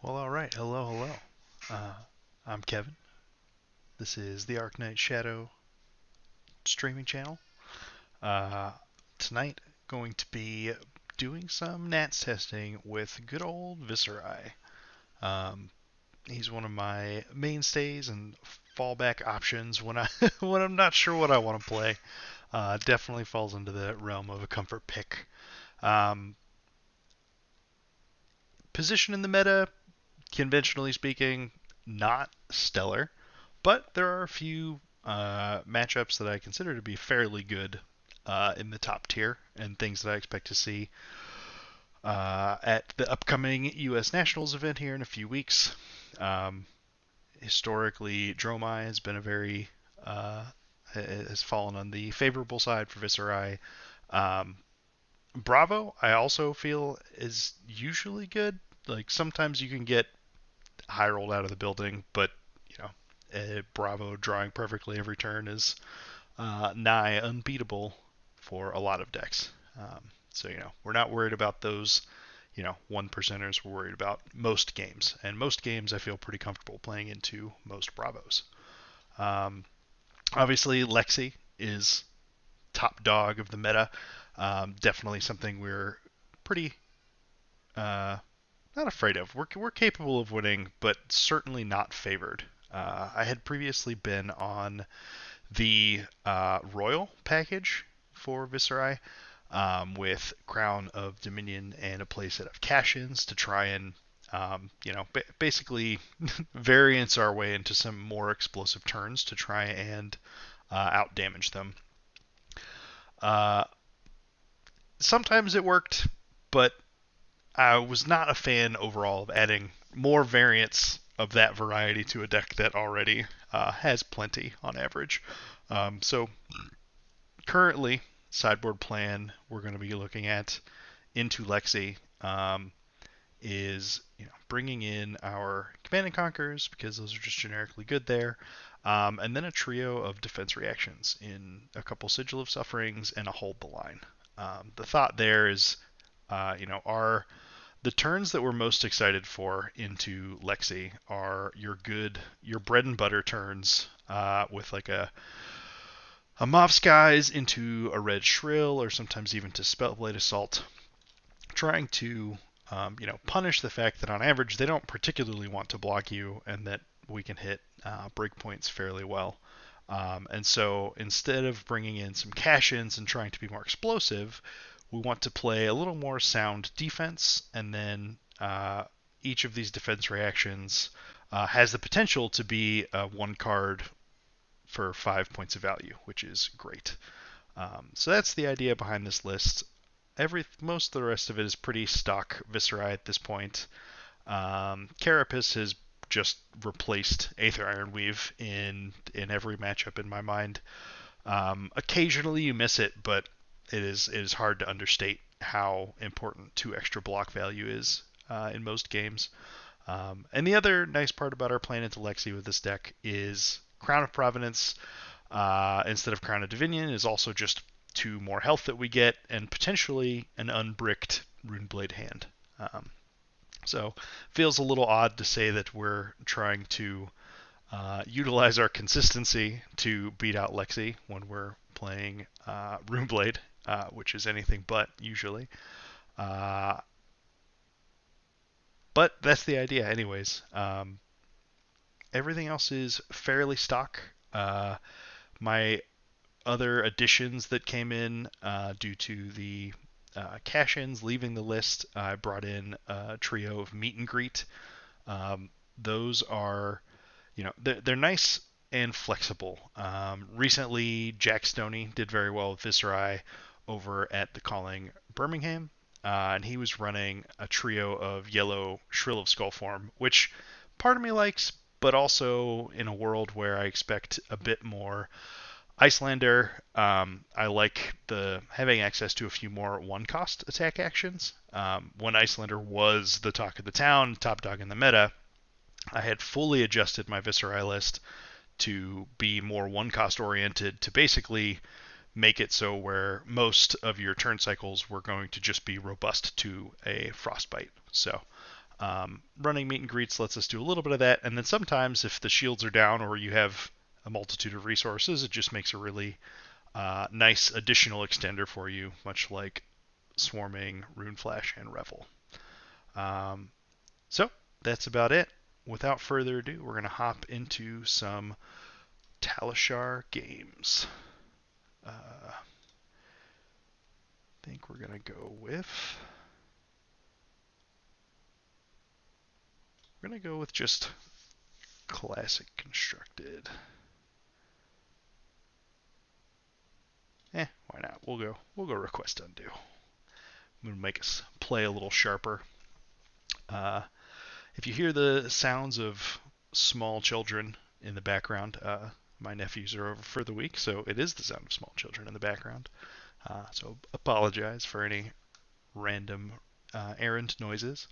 Well, all right. Hello, hello. I'm Kevin. This is the Arc Shadow streaming channel. Uh, Tonight, going to be doing some Nats testing with good old Viserai. Um, he's one of my mainstays and fallback options when I when I'm not sure what I want to play. Definitely falls into the realm of a comfort pick. Um, Position in the meta, conventionally speaking, not stellar. But there are a few matchups that I consider to be fairly good in the top tier and things that I expect to see at the upcoming U.S. Nationals event here in a few weeks. Um, Historically, Dromai has been a very has fallen on the favorable side for Viserai. Um, Bravo, I also feel is usually good. Like sometimes you can get high rolled out of the building, but you know, Bravo drawing perfectly every turn is nigh unbeatable for a lot of decks. So we're not worried about those one percenters. We're worried about most games, and most games I feel pretty comfortable playing into most Bravos. Um, Obviously, Lexi is top dog of the meta. Definitely something we're pretty uh, not afraid of. We're capable of winning, but certainly not favored. I had previously been on the Royal package for Viserai with Crown of Dominion and a playset of cash-ins to try and basically variance our way into some more explosive turns to try and out damage them. Uh, Sometimes it worked, but I was not a fan overall of adding more variants of that variety to a deck that already has plenty on average. So currently, sideboard plan we're going to be looking at into Lexi is bringing in our Command and Conquerors because those are just generically good there, and then a trio of defense reactions in a couple Sigil of Sufferings and a Hold the Line. The thought there is, our the turns that we're most excited for into Lexi are your bread and butter turns with like a Mob Skies into a Red Shrill, or sometimes even to Spellblade Assault, trying to punish the fact that on average they don't particularly want to block you, and that we can hit breakpoints fairly well. And so instead of bringing in some cash-ins and trying to be more explosive, we want to play a little more sound defense, and then each of these defense reactions has the potential to be one card for 5 points of value, which is great. So that's the idea behind this list. Most of the rest of it is pretty stock Viserai at this point. Carapace has just replaced Aether Ironweave in every matchup in my mind. Occasionally you miss it, but it is hard to understate how important 2 extra block value is in most games. And the other nice part about our plan into Lexi with this deck is Crown of Providence instead of Crown of Divinion is also just 2 more health that we get, and potentially an unbricked Runeblade hand. So feels a little odd to say that we're trying to utilize our consistency to beat out Lexi when we're playing Runeblade, which is anything but usually. Uh, but that's the idea, anyways. Everything else is fairly stock. My other additions that came in due to the cash-ins leaving the list, I brought in a trio of meet and greet. Those are, they're nice and flexible. Recently, Jack Stoney did very well with Viserai over at the Calling Birmingham, and he was running a trio of yellow Shrill of Skullform, which part of me likes, but also in a world where I expect a bit more Icelander, I like the having access to a few more one-cost attack actions. When Icelander was the talk of the town, top dog in the meta, I had fully adjusted my Viserai list to be more one-cost oriented to basically make it so where most of your turn cycles were going to just be robust to a frostbite. So Running meet and greets lets us do a little bit of that, and then sometimes if the shields are down or you have a multitude of resources, it just makes a really nice additional extender for you, much like Swarming, Rune Flash, and Revel. So that's about it. Without further ado, we're going to hop into some Talishar games. I think we're going to go with... We're going to go with just classic constructed. Why not? We'll go request undo. I'm going to make us play a little sharper. If you hear the sounds of small children in the background, my nephews are over for the week, so it is the sound of small children in the background. So apologize for any random errand noises.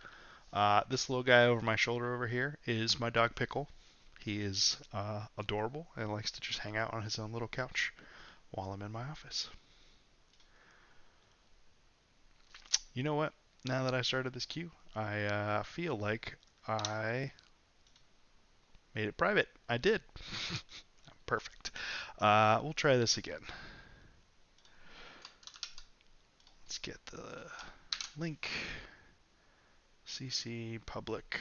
This little guy over my shoulder over here is my dog Pickle. He is adorable and likes to just hang out on his own little couch while I'm in my office. You know what? Now that I started this queue, I feel like I made it private. I did. Perfect. We'll try this again. Let's get the link. CC public.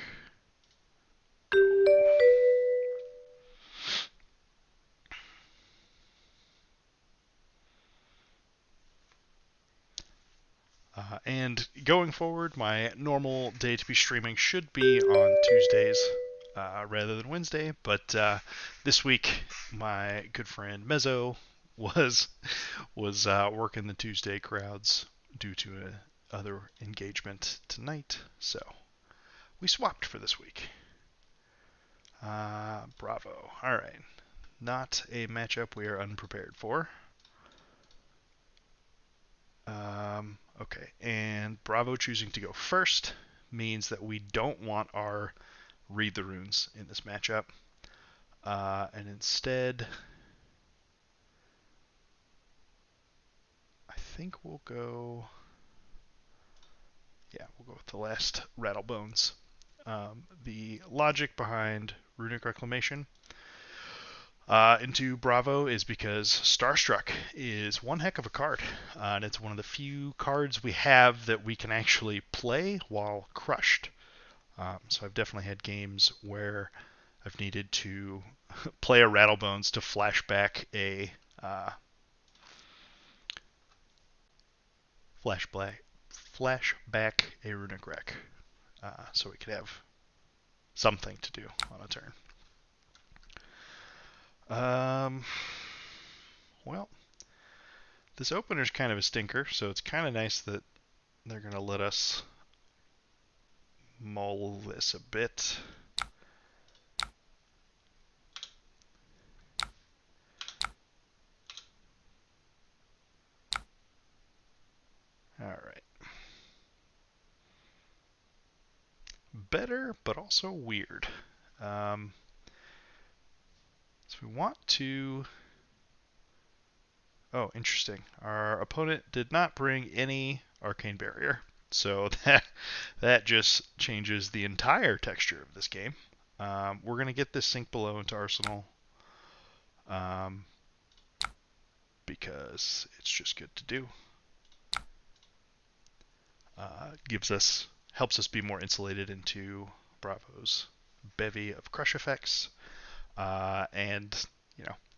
And going forward, my normal day to be streaming should be on Tuesdays rather than Wednesday. But this week, my good friend Mezzo was working the Tuesday crowds due to other engagement tonight, so we swapped for this week. Bravo. All right, not a matchup we are unprepared for. Okay, and Bravo choosing to go first means that we don't want our Read the Runes in this matchup. And instead, I think we'll go... Yeah, we'll go with the last Rattlebones. The logic behind Runic Reclamation into Bravo is because Starstruck is one heck of a card, and it's one of the few cards we have that we can actually play while crushed. So I've definitely had games where I've needed to play a Rattlebones to flashback a Runic Rec, so we could have something to do on a turn. Well, this opener's kind of a stinker, so it's kind of nice that they're going to let us mull this a bit. Alright. Better, but also weird. So we want to... Oh, interesting. Our opponent did not bring any Arcane Barrier, so that just changes the entire texture of this game. We're going to get this Sink Below into Arsenal because it's just good to do. Helps us be more insulated into Bravo's bevy of crush effects, and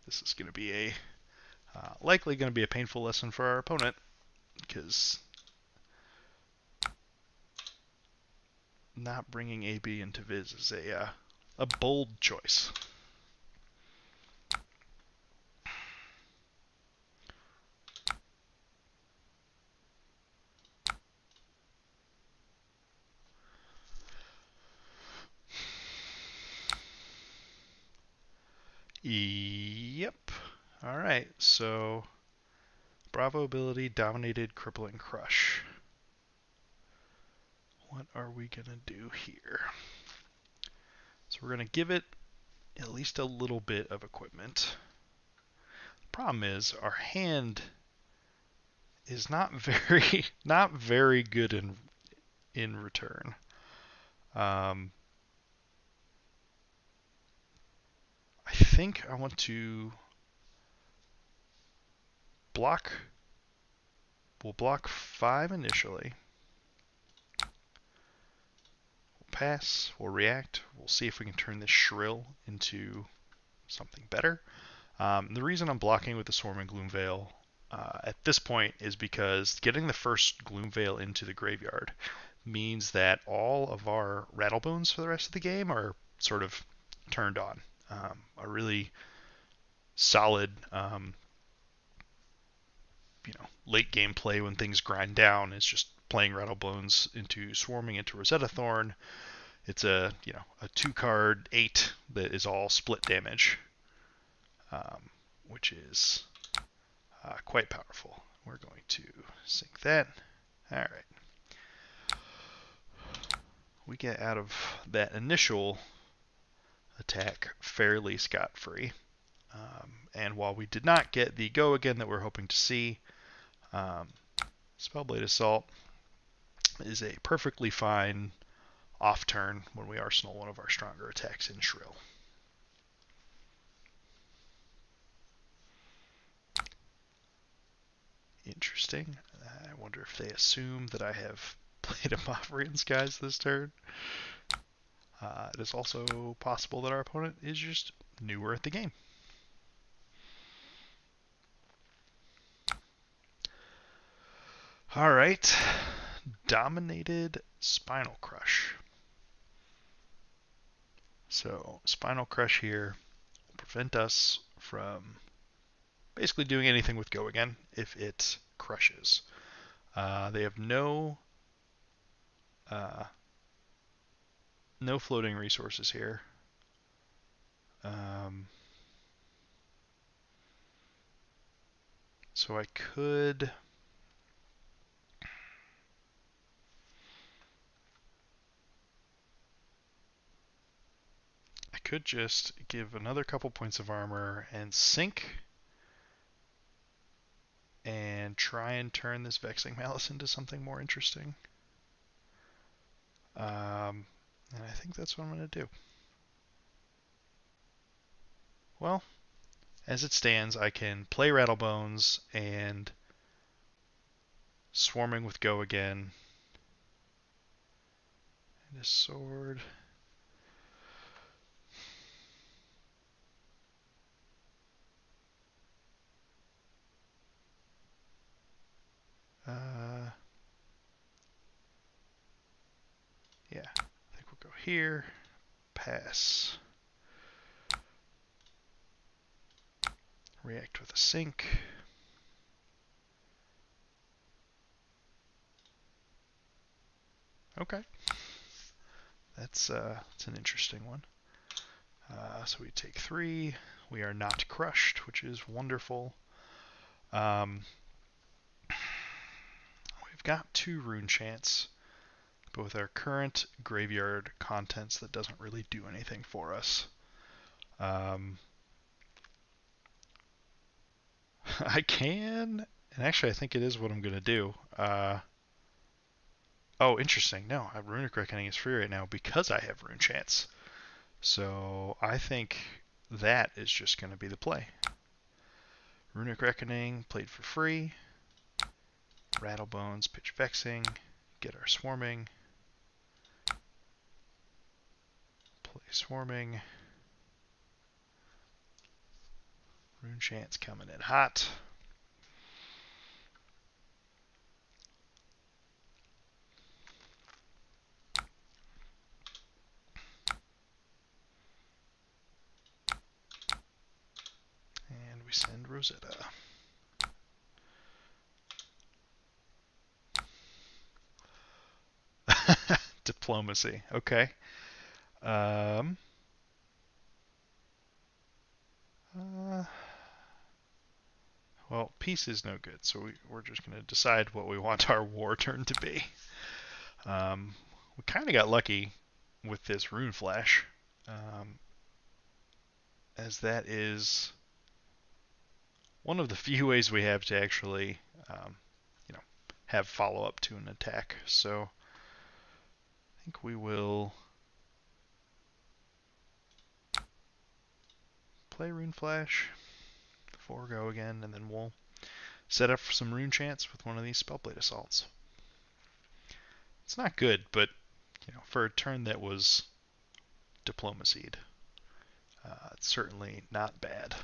this is going to be likely going to be a painful lesson for our opponent, because not bringing AB into Viz is a bold choice. Yep. Alright, so Bravo ability, Dominated, Crippling, Crush. What are we going to do here? So we're going to give it at least a little bit of equipment. The problem is our hand is not very good in return. Um, I think I want to block. We'll block 5 initially. We'll pass. We'll react. We'll see if we can turn this shrill into something better. The reason I'm blocking with the Swarming Gloomveil at this point is because getting the first Gloomveil into the graveyard means that all of our Rattlebones for the rest of the game are sort of turned on. A really solid, late game play when things grind down is just playing Rattlebones into Swarming into Rosetta Thorn. It's a 2-card 8 that is all split damage, which is quite powerful. We're going to sync that. All right. We get out of that initial attack fairly scot-free. And while we did not get the go again that we're hoping to see, Spellblade Assault is a perfectly fine off turn when we arsenal one of our stronger attacks in Shrill. Interesting. I wonder if they assume that I have played a Mothrian Skies this turn. It is also possible that our opponent is just newer at the game. All right. Dominated Spinal Crush. So Spinal Crush here will prevent us from basically doing anything with Go Again if it crushes. They have no floating resources here. So I could just give another couple points of armor and sink and try and turn this Vexing Malice into something more interesting. And I think that's what I'm going to do. Well, as it stands, I can play Rattlebones and Swarming with Go Again. And a sword. Yeah, I think we'll go here. Pass. React with a sink. Okay. That's an interesting one. So we take 3. We are not crushed, which is wonderful. We've got 2 rune chants, but with our current graveyard contents, that doesn't really do anything for us. I can, and actually I think it is what I'm going to do. Oh, interesting. No, Runic Reckoning is free right now because I have rune chants. So I think that is just going to be the play. Runic Reckoning played for free. Rattlebones, pitch Vexing, get our Swarming. Play Swarming. Rune Chant's coming in hot. And we send Rosetta. Diplomacy. Okay. Well, peace is no good, so we're just going to decide what we want our war turn to be. We kind of got lucky with this Rune Flash, as that is one of the few ways we have to actually, have follow-up to an attack. So I think we will play Rune Flash, 4 go again, and then we'll set up for some Rune Chants with one of these Spellblade Assaults. It's not good, but for a turn that was diplomacied, it's certainly not bad.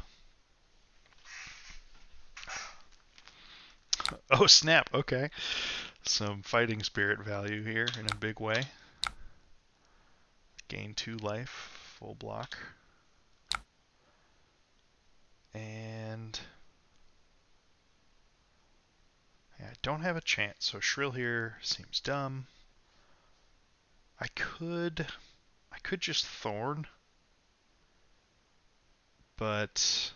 Oh snap! Okay, some fighting spirit value here in a big way. Gain 2 life, full block, and yeah, I don't have a chance, so Shrill here seems dumb. I could just Thorn, but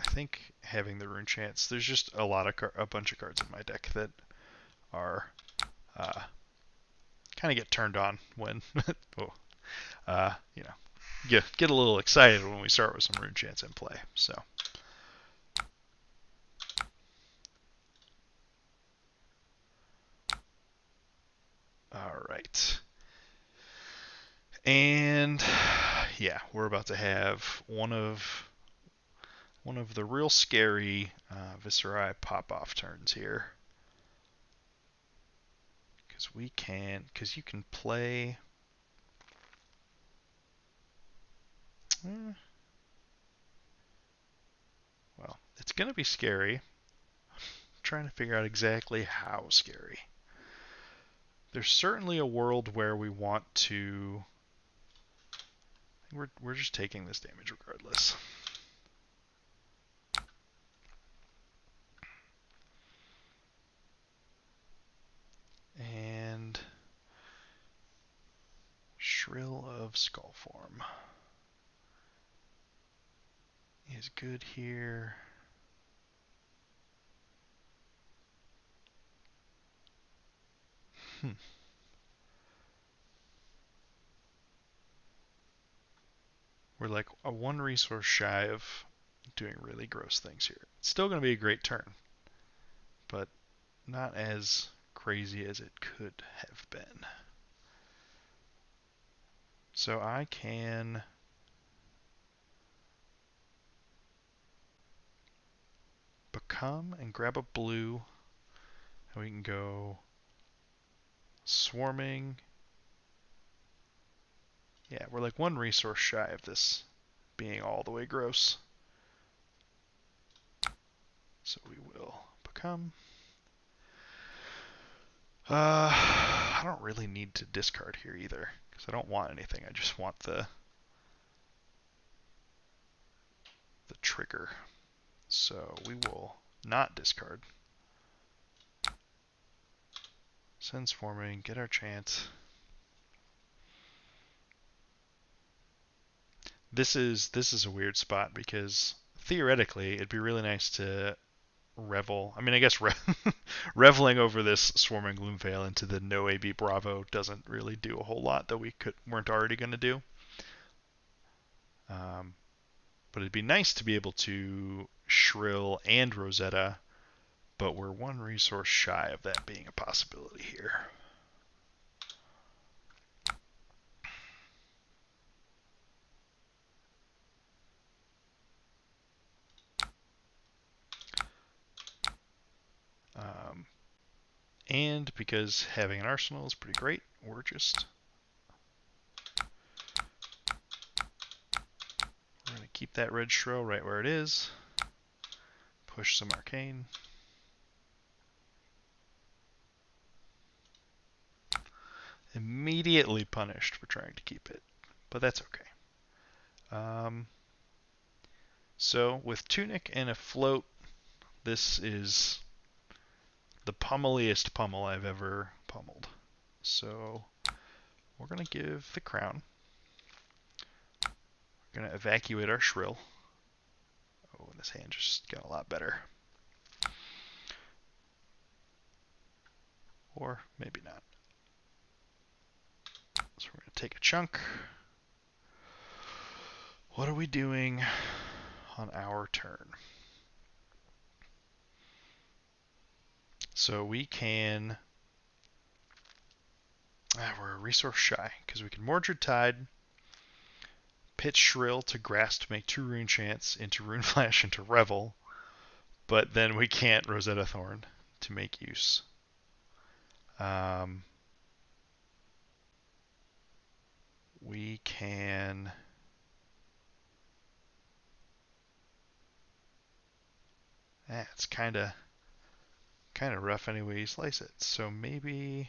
I think having the Rune Chants, there's just a bunch of cards in my deck that are kind of get turned on when get a little excited when we start with some Rune Chants in play. So all right. And yeah, we're about to have one of the real scary Viserai pop-off turns here. Because you can play... well, it's going to be scary. I'm trying to figure out exactly how scary. There's certainly a world where we want to... we're just taking this damage regardless. And Shrill of Skullform is good here. We're like a 1 resource shy of doing really gross things here. It's still going to be a great turn, but not as crazy as it could have been. So I can become and grab a blue, and we can go swarming. Yeah, we're like 1 resource shy of this being all the way gross. So we will become. I don't really need to discard here either, because I don't want anything. I just want the trigger. So we will not discard. Send swarming, get our chance. This is a weird spot because theoretically it'd be really nice to revel. I mean, I guess reveling over this swarming Gloomveil into the no AB Bravo doesn't really do a whole lot that we weren't already going to do. But it'd be nice to be able to Shrill and Rosetta, but we're 1 resource shy of that being a possibility here. And because having an arsenal is pretty great, we're going to keep that red Shrill right where it is. Push some arcane. Immediately punished for trying to keep it, but that's okay. So with Tunic and a float, this is the pummeliest pummel I've ever pummeled. So we're going to give the crown. We're going to evacuate our Shrill. Oh, and this hand just got a lot better. Or maybe not. So we're going to take a chunk. What are we doing on our turn? So we can... we're a resource shy, because we can Mordred Tide, pitch Shrill to Grass to make 2 Rune Chants into Rune Flash into Revel, but then we can't Rosetta Thorn to make use. We can... it's kind of rough any way you slice it. So maybe...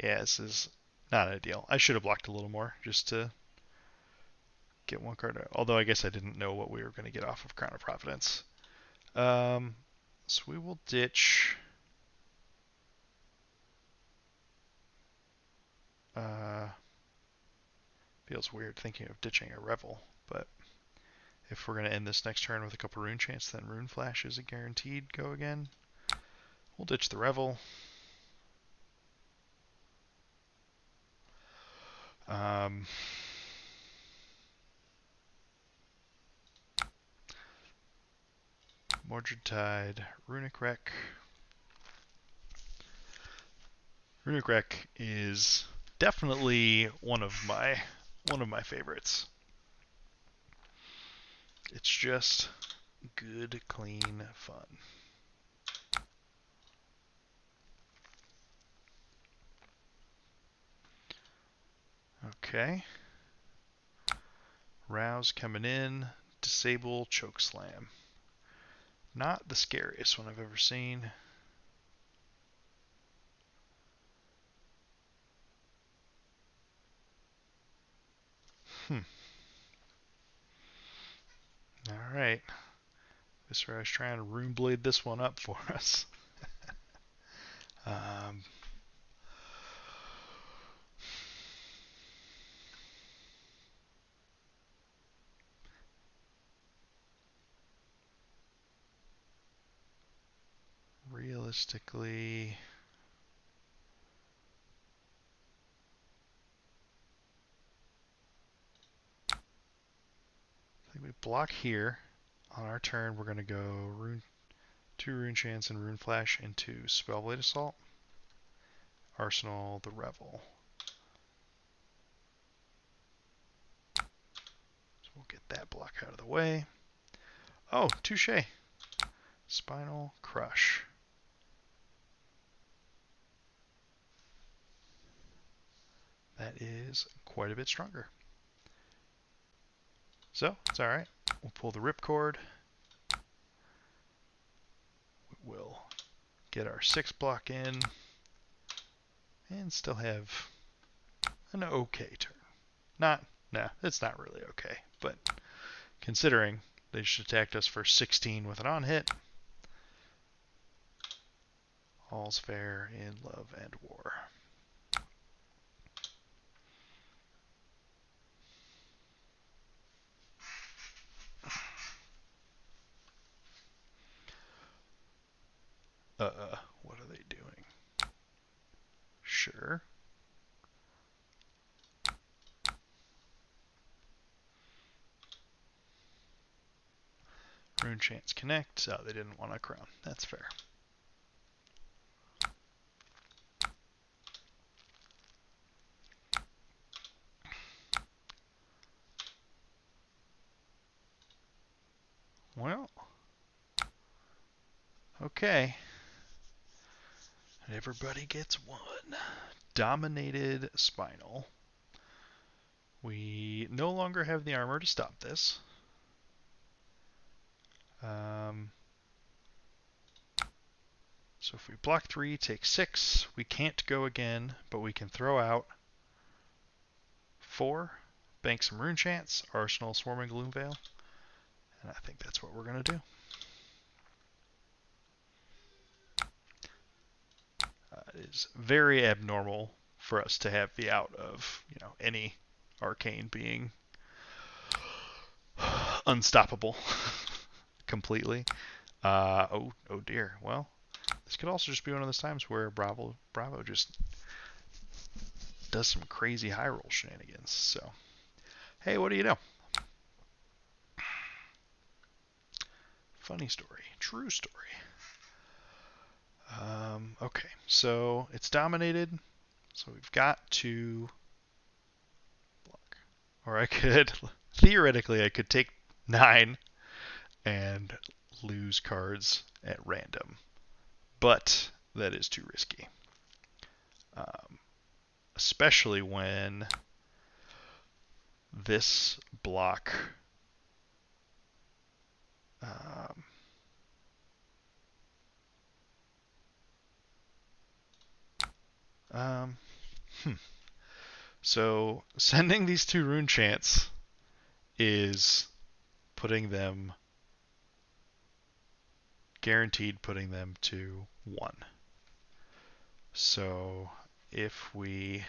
yeah, this is not ideal. I should have blocked a little more just to get one card out. Although I guess I didn't know what we were going to get off of Crown of Providence. So we will ditch... feels weird thinking of ditching a Revel, but if we're going to end this next turn with a couple Rune Chants, then Rune Flash is a guaranteed go again. We'll ditch the Revel. Mordred Tide, Runic Wreck. Runic Wreck is definitely one of my favorites. It's just good, clean fun. Okay. Rouse coming in, disable, choke slam. Not the scariest one I've ever seen. Alright. Viserai's trying to Runeblade this one up for us. Realistically... I think we block here. On our turn, we're going to go 2 Rune Chants and Rune Flash into Spellblade Assault. Arsenal the Revel. So we'll get that block out of the way. Oh, touche. Spinal Crush. That is quite a bit stronger. So, it's alright. We'll pull the Ripcord. We will get our 6 block in. And still have an okay turn. It's not really okay. But considering they just attacked us for 16 with an on-hit, all's fair in love and war. What are they doing? Sure. Rune Chants connect. Oh, they didn't want a crown. That's fair. Well, okay. Everybody gets one. Dominated Spinal. We no longer have the armor to stop this. So if we block 3, take 6, we can't go again, but we can throw out 4, bank some Rune Chants, Arsenal Swarming Gloomveil, and I think that's what we're going to do. It is very abnormal for us to have the out of, any arcane being unstoppable completely. Oh dear. Well, this could also just be one of those times where Bravo just does some crazy high roll shenanigans. So, hey, what do you know? Funny story, true story. Okay, so it's dominated. So we've got to block. Or I could, theoretically, I could take 9 and lose cards at random. But that is too risky. Um, Especially when this block um, um, hmm. So sending these 2 rune chants is putting them guaranteed putting them to 1. So if we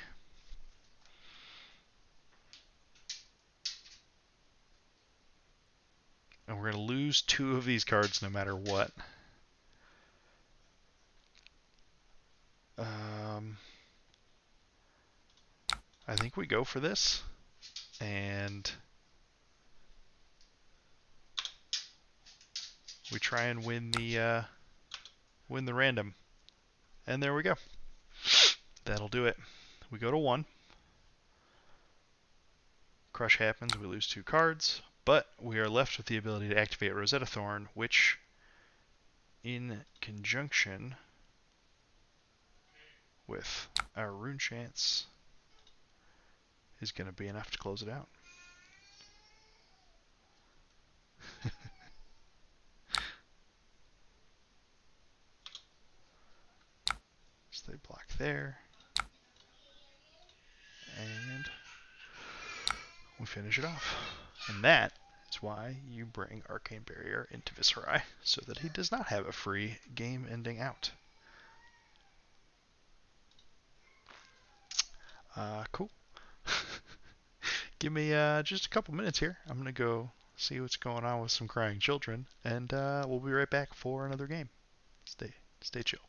and we're going to lose 2 of these cards no matter what. I think we go for this and we try and win the random. And there we go. That'll do it. We go to 1. Crush happens, we lose 2 cards, but we are left with the ability to activate Rosetta Thorn, which in conjunction with our rune chants is going to be enough to close it out. So they block there. And we finish it off. And that is why you bring Arcane Barrier into Viserai, so that he does not have a free game ending out. Cool. Give me just a couple minutes here. I'm going to go see what's going on with some crying children, and we'll be right back for another game. Stay chill.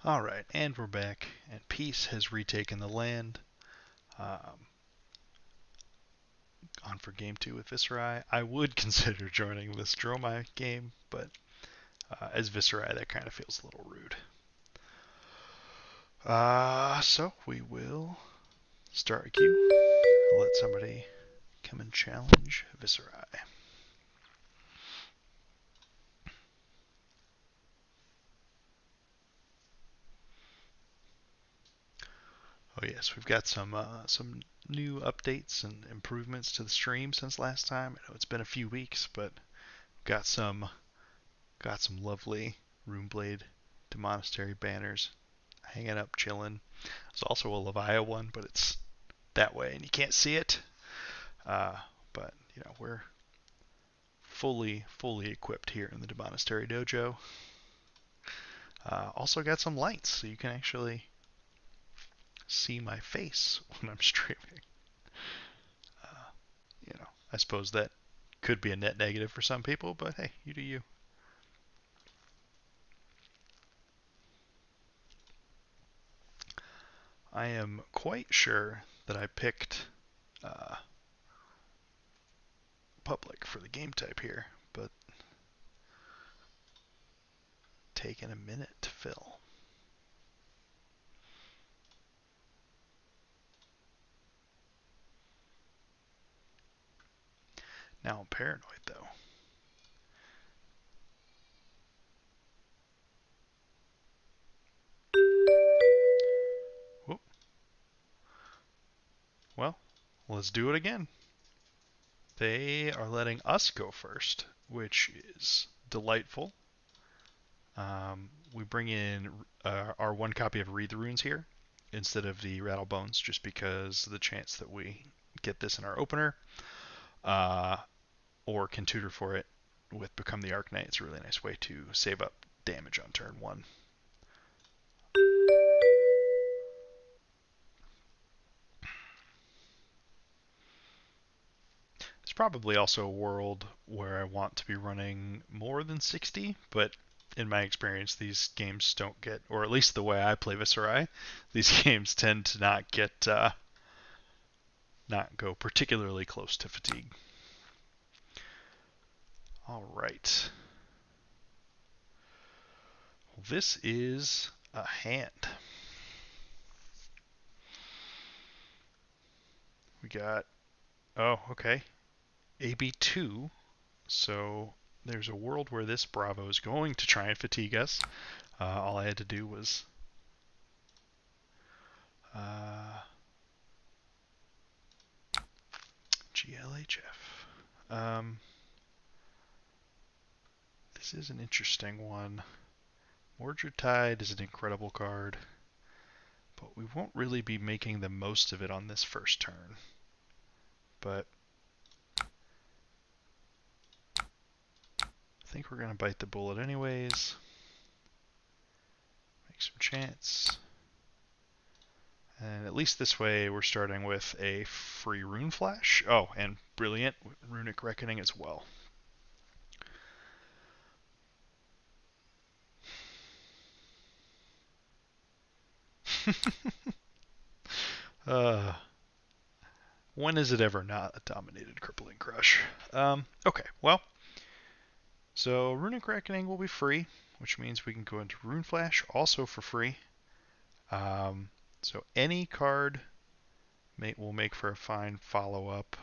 Alright, and we're back, and peace has retaken the land. On for game 2 with Viserai. I would consider joining this Dromai game, but as Viserai, that kind of feels a little rude. So we will start a queue. I'll let somebody come and challenge Viserai. yes, we've got some new updates and improvements to the stream since last time. I know it's been a few weeks, but got some got some lovely Runeblade to Monastery banners hanging up, chilling. There's also a Levia one, but it's that way and you can't see it. But we're fully equipped here in the Monastery Dojo. Also got some lights, so you can actually see my face when I'm streaming. I suppose that could be a net negative for some people, but hey, you do you. I am quite sure that I picked public for the game type here, but taking a minute to fill. Now I'm paranoid though. Whoop. Well, let's do it again. They are letting us go first, which is delightful. We bring in our one copy of Read the Runes here instead of the Rattle Bones, just because the chance that we get this in our opener, or can tutor for it with Become the Arcanite. It's a really nice way to save up damage on turn one. There's probably also a world where I want to be running more than 60, but in my experience, these games don't get, or at least the way I play Viserai, these games tend to not go particularly close to fatigue. All right. This is a hand. We got, oh, okay, AB2. So there's a world where this Bravo is going to try and fatigue us. All I had to do was GLHF. This is an interesting one. Mordred Tide is an incredible card, but we won't really be making the most of it on this first turn. But I think we're going to bite the bullet anyways. Make some chance. And at least this way we're starting with a free Rune Flash. Oh, and brilliant Runic Reckoning as well. When is it ever not a dominated crippling crush? Okay, well, so Runic Reckoning will be free, which means we can go into Rune Flash also for free. So any card will make for a fine follow-up.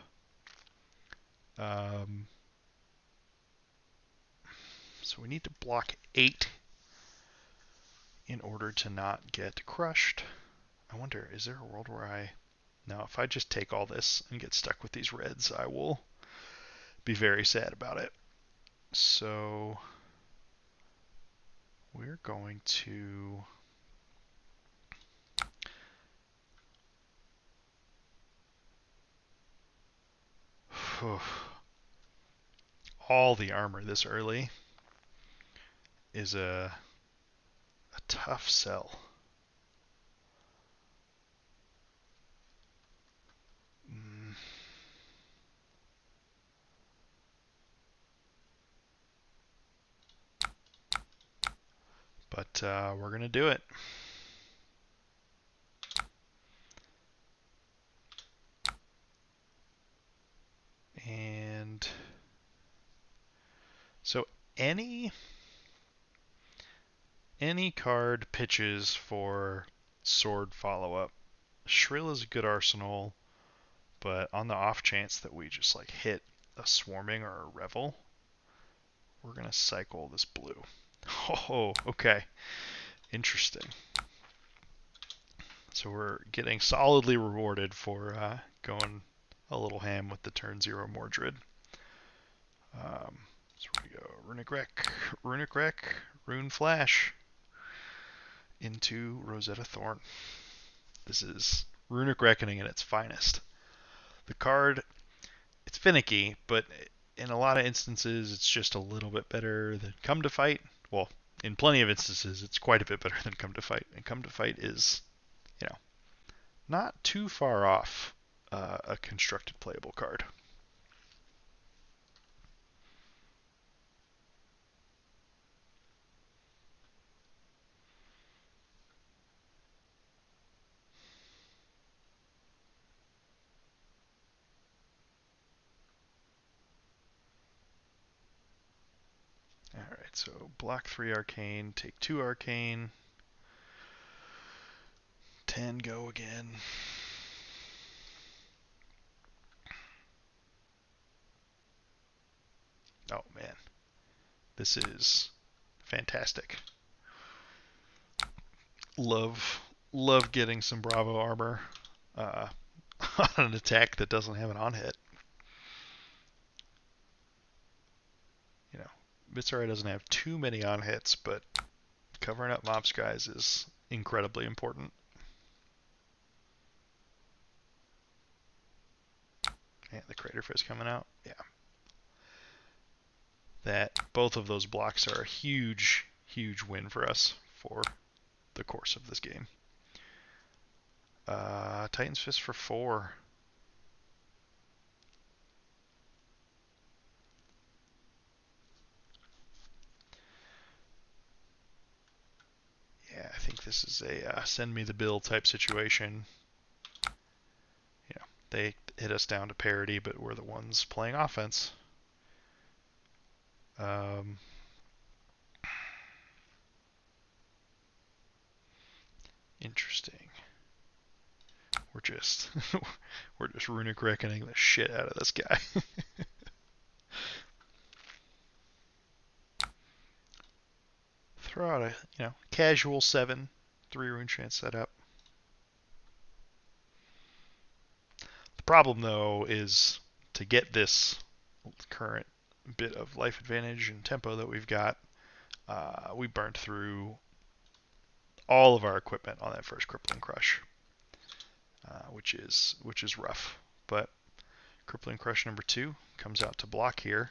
So we need to block 8 in order to not get crushed. I wonder, is there a world where no, if I just take all this and get stuck with these reds, I will be very sad about it. So we're going to all the armor this early is a tough sell. But we're going to do it. And so any card pitches for sword follow-up. Shrill is a good arsenal, but on the off chance that we just like hit a swarming or a revel, we're going to cycle this blue. Oh, okay. Interesting. So we're getting solidly rewarded for going a little ham with the turn 0 Mordred. So we go Runic Wreck, Rune Flash into Rosetta Thorn. This is Runic Reckoning at its finest. The card, it's finicky, but in a lot of instances, it's just a little bit better than Come to Fight. Well, in plenty of instances, it's quite a bit better than Come to Fight. And Come to Fight is, you know, not too far off a constructed playable card. Alright, so block 3 Arcane, take 2 Arcane, 10 go again. Oh man, this is fantastic. Love getting some Bravo armor on an attack that doesn't have an on hit. You know, Viserai doesn't have too many on hits, but covering up mob skies is incredibly important. And the Crater Fist coming out, yeah. That both of those blocks are a huge win for us for the course of this game. Titan's Fist for 4. Yeah, I think this is a send me the bill type situation. You know, they hit us down to parity, but we're the ones playing offense. Interesting. We're just Runic Reckoning the shit out of this guy. Throw out a casual 7, 3 rune chance setup. The problem though is to get this current bit of life advantage and tempo that we've got. We burned through all of our equipment on that first Crippling Crush, which is rough. But Crippling Crush number 2 comes out to block here.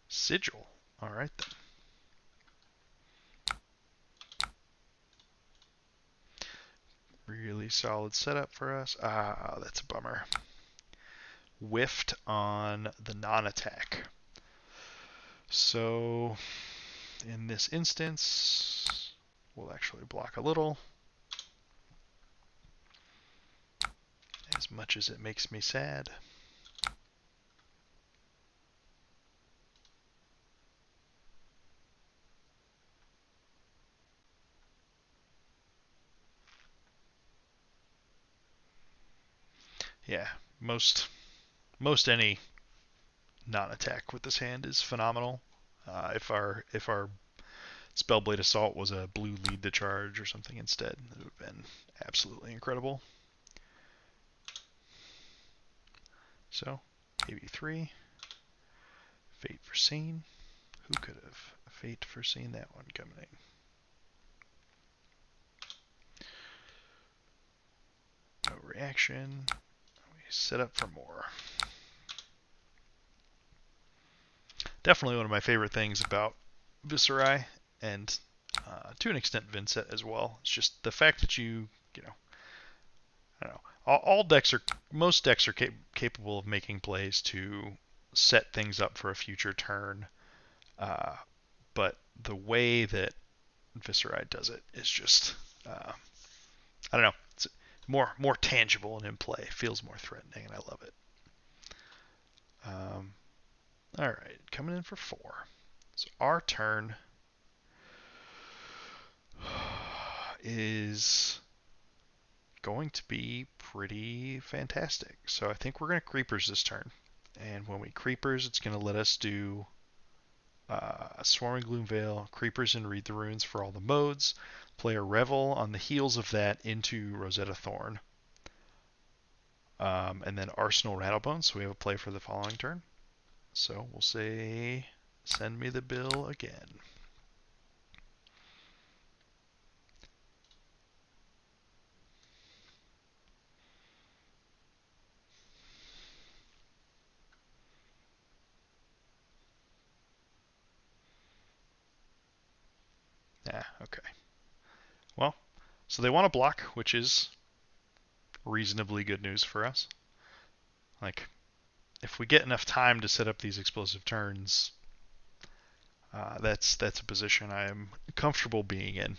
Sigil. All right then. Really solid setup for us. Ah, that's a bummer. Whiffed on the non-attack. So in this instance, we'll actually block a little. As much as it makes me sad. Yeah, most any non-attack with this hand is phenomenal. If our Spellblade Assault was a blue lead to charge or something instead, it would have been absolutely incredible. So, AB3, Fate Foreseen. Who could have Fate foreseen that one coming? No reaction. We set up for more. Definitely one of my favorite things about Viserai, and to an extent Vincent as well. It's just the fact that I don't know. Most decks are capable of making plays to set things up for a future turn, but the way that Viserai does it is just, I don't know, it's more tangible and in play. It feels more threatening, and I love it. All right, coming in for 4. So our turn is going to be pretty fantastic. So I think we're going to Creepers this turn. And when we Creepers, it's going to let us do Swarming Gloomveil, Creepers, and Read the Runes for all the modes. Play a Revel on the heels of that into Rosetta Thorn. And then Arsenal Rattlebones, so we have a play for the following turn. So we'll say, send me the bill again. Yeah, okay. Well, so they want to block, which is reasonably good news for us. Like, if we get enough time to set up these explosive turns, that's a position I am comfortable being in.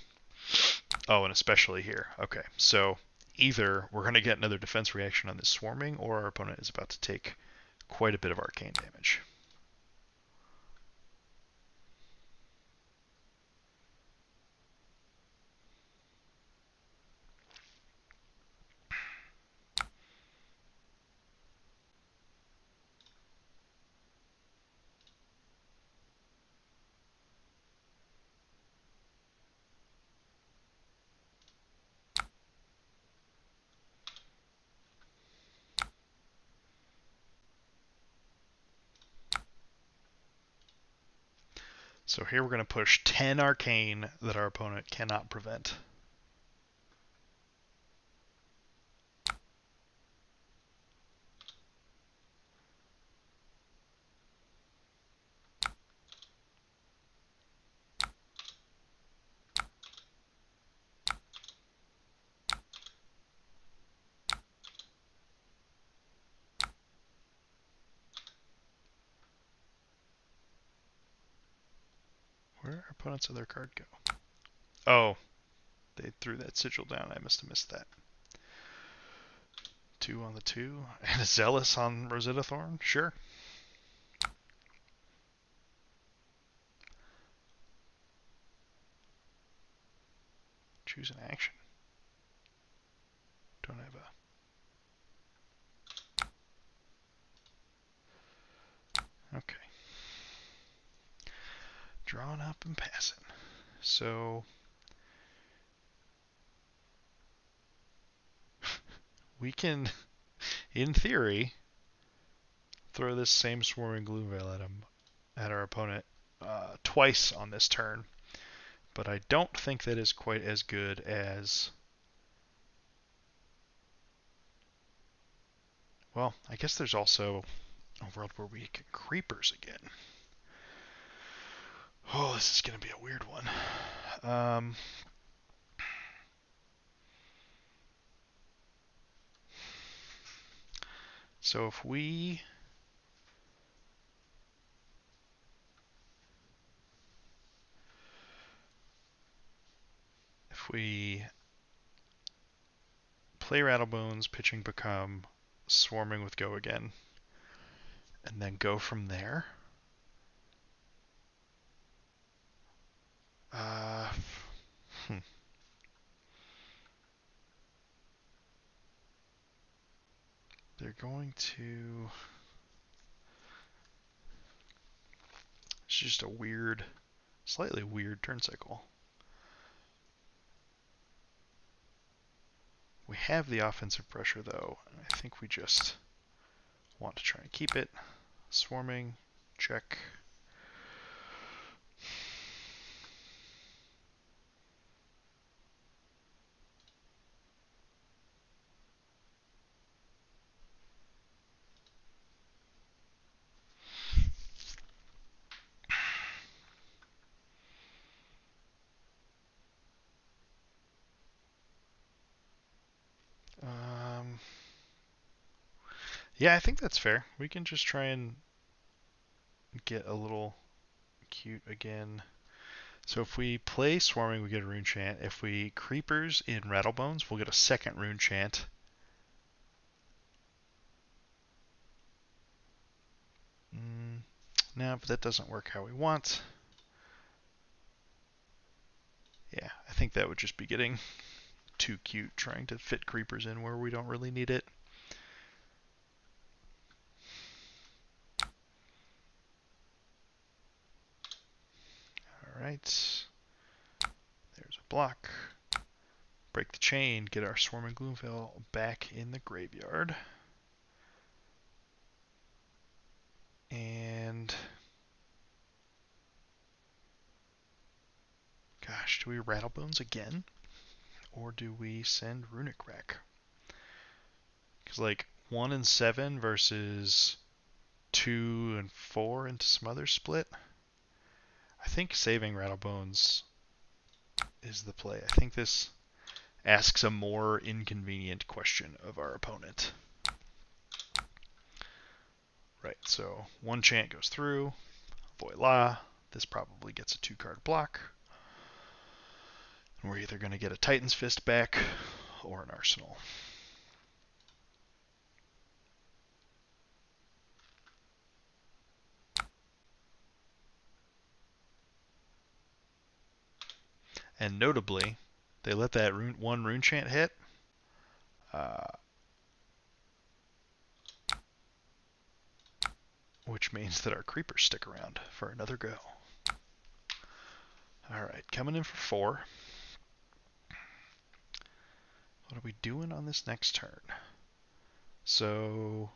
Oh, and especially here. Okay, so either we're going to get another defense reaction on this swarming, or our opponent is about to take quite a bit of arcane damage. So here we're going to push 10 arcane that our opponent cannot prevent. Where did our opponent's other card go? Oh, they threw that sigil down. I must have missed that. 2 on the 2. And a Zealous on Rosetta Thorn? Sure. Choose an action. Don't have a... Okay. Drawing up and passing. So... we can, in theory, throw this same Swarming Gloomveil at our opponent twice on this turn. But I don't think that is quite as good as... Well, I guess there's also a world where we get Creepers again. Oh, this is going to be a weird one. So if we... play Rattlebones, pitching become, swarming with Go again, and then go from there. They're going to... It's just a weird, slightly weird turn cycle. We have the offensive pressure though, and I think we just want to try and keep it. Swarming, check. Yeah, I think that's fair. We can just try and get a little cute again. So if we play Swarming, we get a Rune Chant. If we Creepers in Rattlebones, we'll get a second Rune Chant. No, but that doesn't work how we want. Yeah, I think that would just be getting too cute trying to fit Creepers in where we don't really need it. Alright. There's a block. Break the chain, get our Swarming Gloomveil back in the graveyard. And gosh, do we Rattlebones again? Or do we send Runic Rack? Because like 1 and 7 versus 2 and 4 into Smother Split. I think saving Rattlebones is the play. I think this asks a more inconvenient question of our opponent. Right, so one chant goes through, Voila. This probably gets a 2-card block. And we're either going to get a Titan's Fist back or an Arsenal. And notably, they let that one rune chant hit. Which means that our creepers stick around for another go. Alright, coming in for 4. What are we doing on this next turn? So,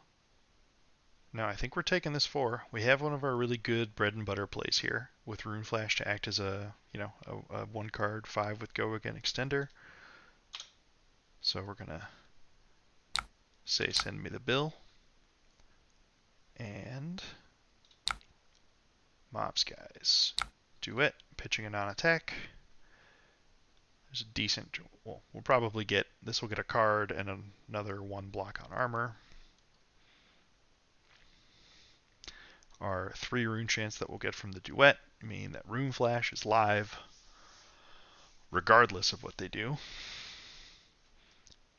no, I think we're taking this 4. We have one of our really good bread and butter plays here with Rune Flash to act as a 1-card 5 with Go Again extender. So we're gonna say send me the bill. And Mobs guys. Duet, pitching a non-attack. There's a decent, well, we'll probably get, this will get a card and another 1 block on armor. Our 3 rune chants that we'll get from the duet mean that Rune Flash is live regardless of what they do.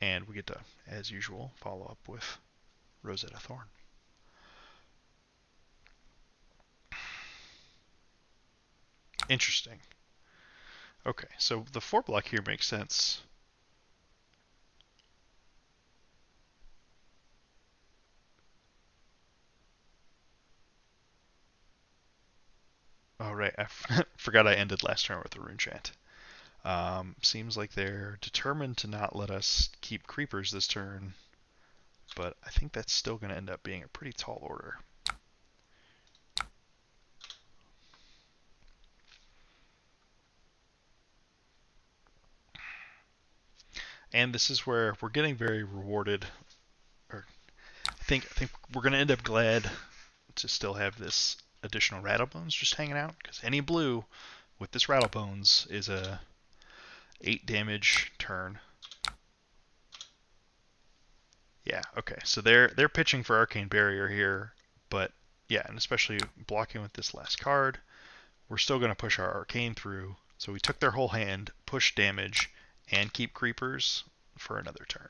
And we get to, as usual, follow up with Rosetta Thorn. Interesting. Okay, so the 4 block here makes sense. Oh, right, I forgot I ended last turn with a rune chant. Seems like they're determined to not let us keep creepers this turn, but I think that's still going to end up being a pretty tall order. And this is where we're getting very rewarded, or I think we're going to end up glad to still have this additional Rattlebones just hanging out, because any blue with this Rattlebones is a 8 damage turn. Yeah, okay. So they're pitching for Arcane Barrier here, but yeah, and especially blocking with this last card, we're still going to push our Arcane through. So we took their whole hand, push damage, and keep creepers for another turn.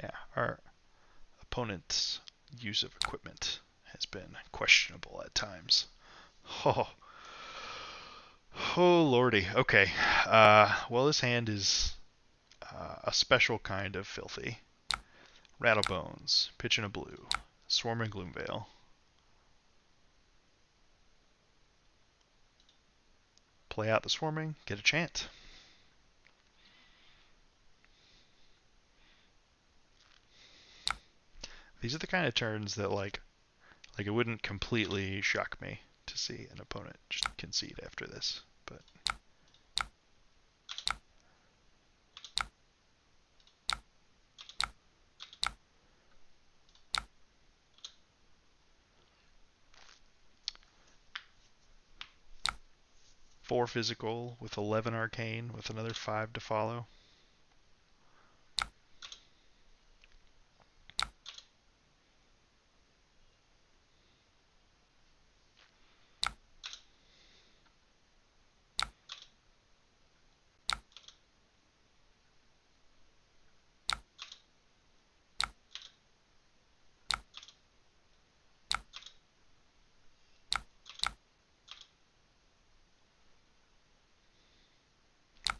Yeah, our opponent's use of equipment has been questionable at times. Oh, oh lordy. Okay. Well, this hand is a special kind of filthy. Rattlebones, pitch in a blue, Swarming Gloomveil. Play out the swarming, get a chant. These are the kind of turns that like it wouldn't completely shock me to see an opponent just concede after this, but four physical with 11 arcane with another 5 to follow.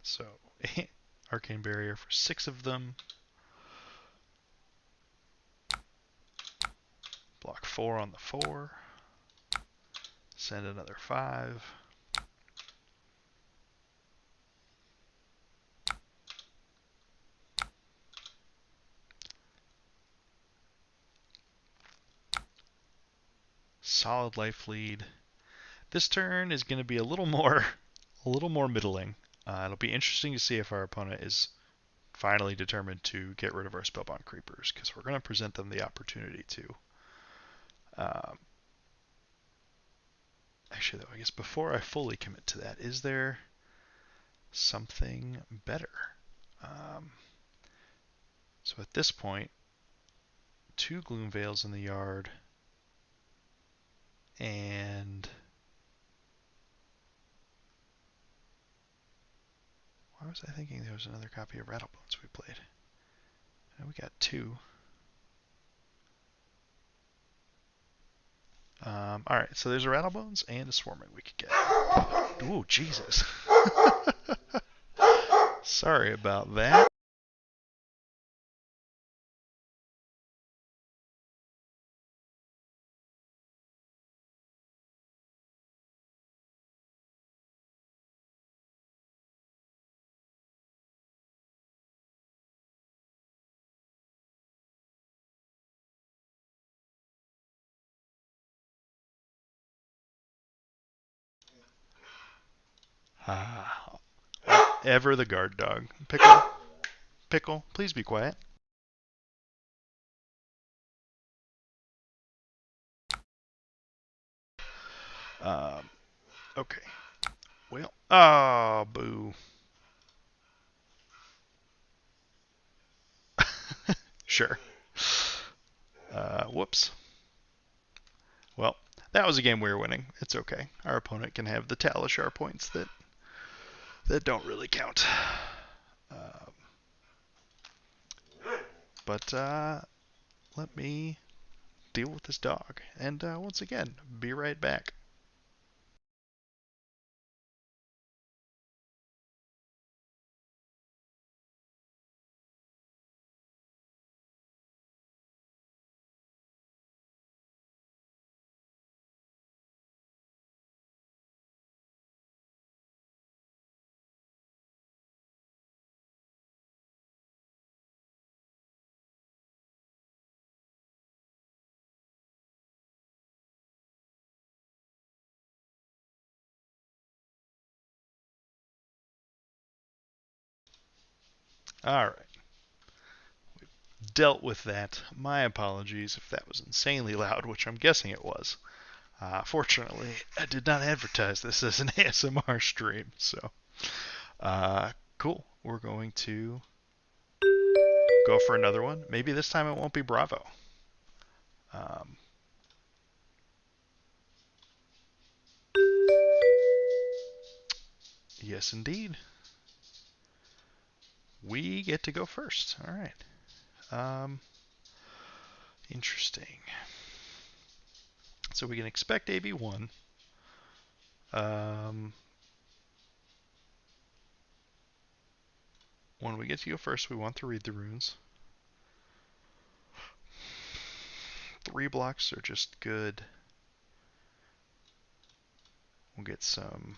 So, Arcane Barrier for 6 of them. 4 on the 4. Send another 5. Solid life lead. This turn is going to be a little more middling. It'll be interesting to see if our opponent is finally determined to get rid of our Spellbound Creepers, because we're going to present them the opportunity to. Actually, though, I guess before I fully commit to that, is there something better? So at this point, 2 Gloom Veils in the yard, and why was I thinking there was another copy of Rattlebones we played? And we got 2. Alright, so there's a Rattlebones and a Swarming we could get. Ooh, Jesus. Sorry about that. Ever the guard dog. Pickle, please be quiet. Okay. Well, oh, boo. Sure. Whoops. Well, that was a game we were winning. It's okay. Our opponent can have the Talishar points that don't really count. But let me deal with this dog. And once again, be right back. Alright. Dealt with that. My apologies if that was insanely loud, which I'm guessing it was. Fortunately, I did not advertise this as an ASMR stream, so cool. We're going to go for another one. Maybe this time it won't be Bravo. Yes, indeed. We get to go first. All right. Interesting. So we can expect AB1. When we get to go first, we want to read the runes. 3 blocks are just good. We'll get some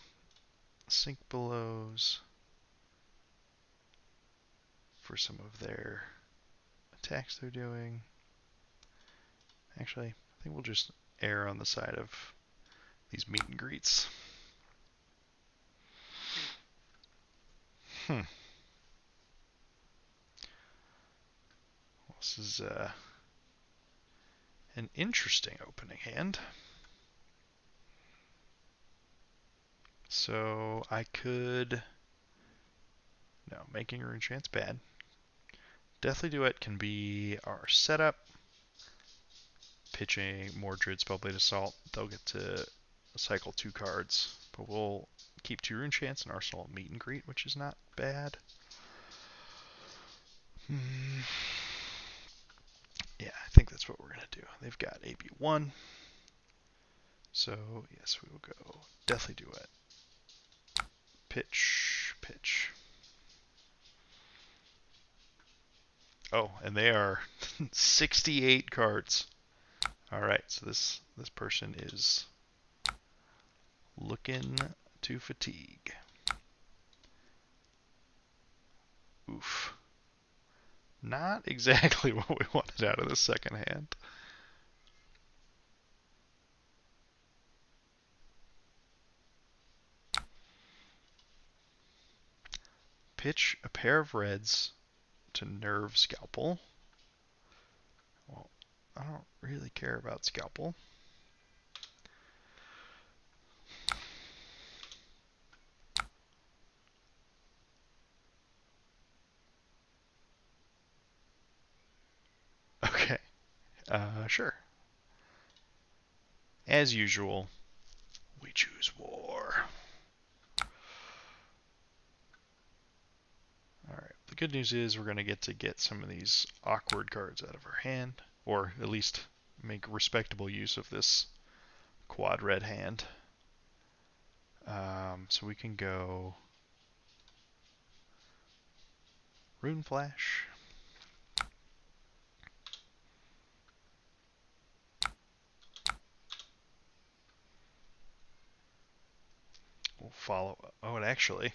Sink Belows for some of their attacks they're doing. Actually, I think we'll just err on the side of these meet and greets. This is an interesting opening hand. So I could... No, making a rune chance bad. Deathly Duet can be our setup. Pitching Mordred, Spellblade Assault. They'll get to cycle 2 cards. But we'll keep 2 rune chance and Arsenal meet and greet, which is not bad. Yeah, I think that's what we're going to do. They've got AB1. So, yes, we will go Deathly Duet. Pitch. Oh, and they are 68 cards. All right, so this person is looking to fatigue. Oof. Not exactly what we wanted out of the second hand. Pitch a pair of reds to nerve Scalpel. Well, I don't really care about Scalpel. Okay, sure. As usual, we choose war. Alright, the good news is we're going to get some of these awkward cards out of our hand, or at least make respectable use of this quad red hand. So we can go Rune Flash. We'll follow. Oh, and actually,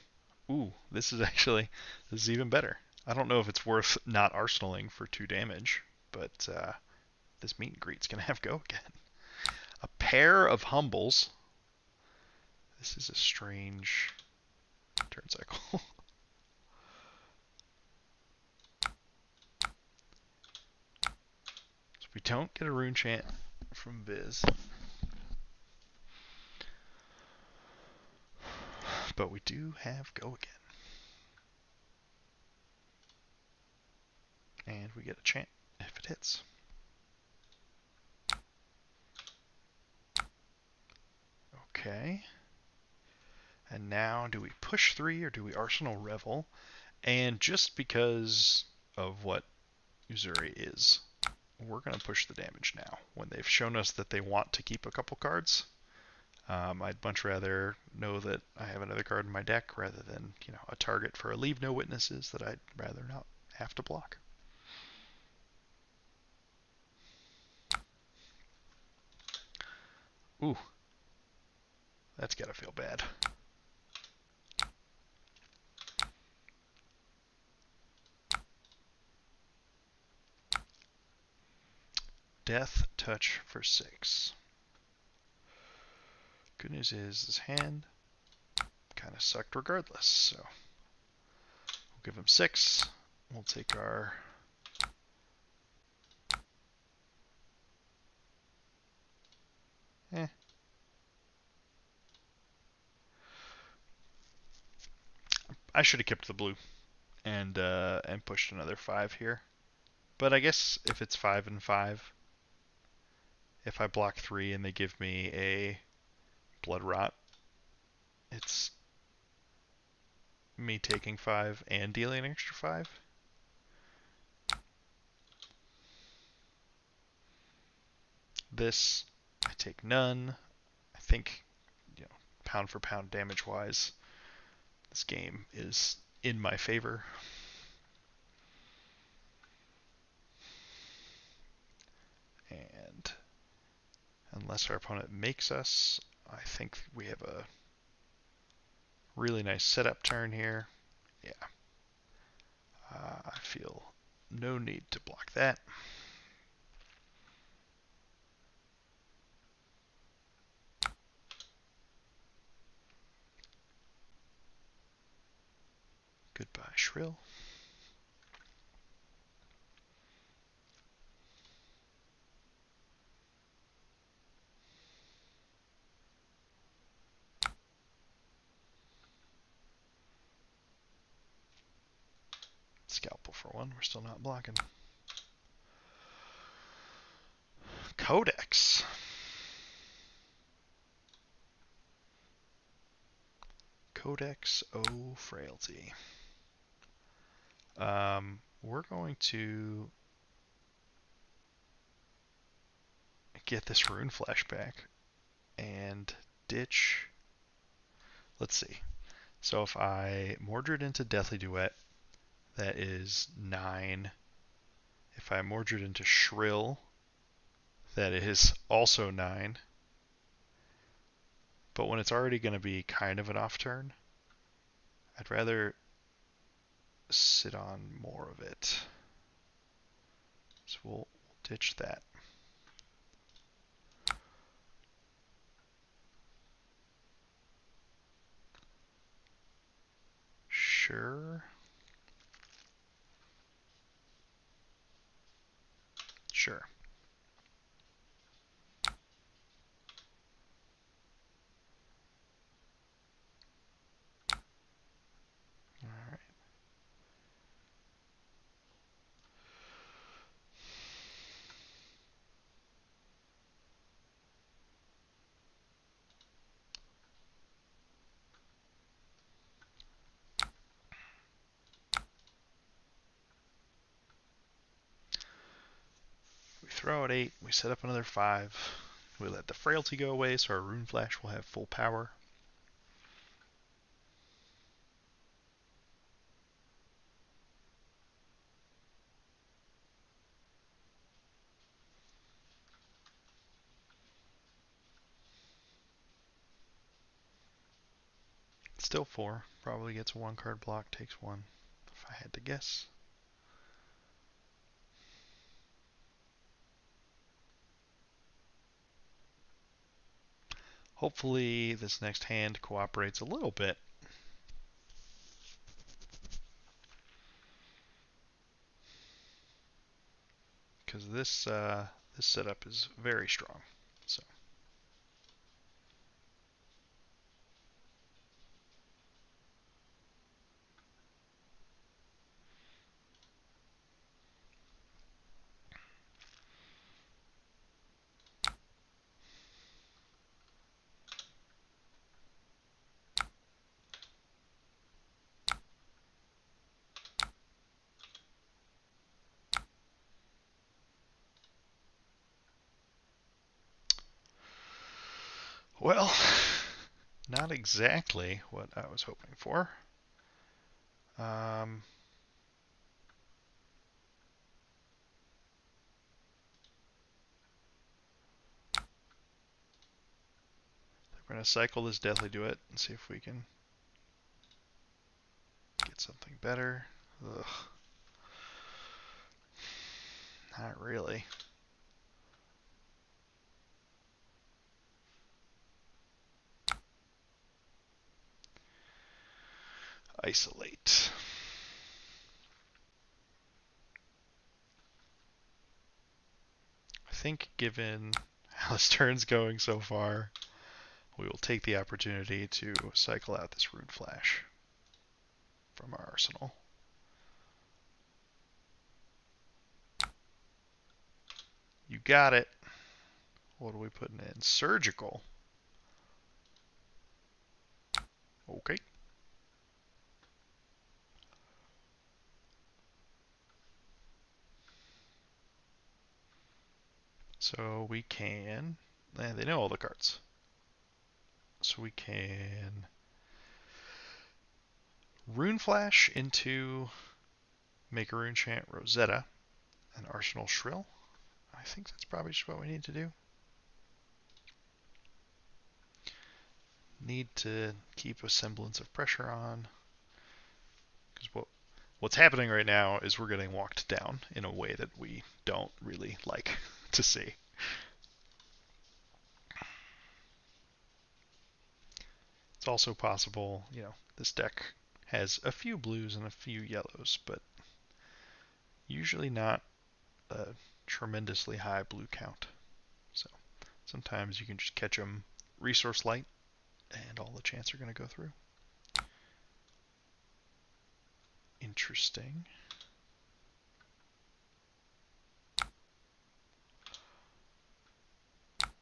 ooh, this is even better. I don't know if it's worth not arsenaling for 2 damage, but this meet and greet's gonna have go again. A pair of humbles. This is a strange turn cycle. So we don't get a rune chant from Viz, but we do have go again. And we get a chant if it hits. Okay. And now, do we push 3 or do we Arsenal Revel? And just because of what Viserai is, we're going to push the damage now. When they've shown us that they want to keep a couple cards, I'd much rather know that I have another card in my deck rather than, a target for a Leave No Witnesses that I'd rather not have to block. Ooh, that's gotta feel bad. Death Touch for 6. Good news is this hand kind of sucked regardless, so we'll give him 6. We'll take our I should have kept the blue and pushed another 5 here. But I guess if it's 5 and 5, if I block 3 and they give me a Blood Rot, it's me taking 5 and dealing an extra 5. This, I take none. I think, pound for pound damage wise, this game is in my favor. And unless our opponent makes us, I think we have a really nice setup turn here. Yeah. I feel no need to block that. Goodbye, Shrill. Scalpel for 1. We're still not blocking. Codex. Codex O Frailty. We're going to get this Rune Flashback and ditch. Let's see. So if I Mordred into Deathly Duet, that is 9. If I Mordred into Shrill, That is also 9. But when it's already going to be kind of an off turn, I'd rather sit on more of it. So we'll ditch that. Sure. Sure. All right. We throw out 8. We set up another 5. We let the frailty go away, so our rune flash will have full power. Still 4. Probably gets a 1 card block, takes 1, if I had to guess. Hopefully this next hand cooperates a little bit. Because this setup is very strong. So well, not exactly what I was hoping for. Um, we're going to cycle this Deathly Duet and see if we can get something better. Ugh. Not really. Isolate. I think given how this turn's going so far, we will take the opportunity to cycle out this Rune Flash from our arsenal. You got it. What are we putting in? Surgical. Okay. So we can... they know all the cards. So we can Rune Flash into Make a Rune Chant Rosetta and Arsenal Shrill. I think that's probably just what we need to do. Need to keep a semblance of pressure on. Because what's happening right now is we're getting walked down in a way that we don't really like to see. It's also possible, this deck has a few blues and a few yellows, but usually not a tremendously high blue count. So sometimes you can just catch them resource light and all the chants are going to go through. Interesting.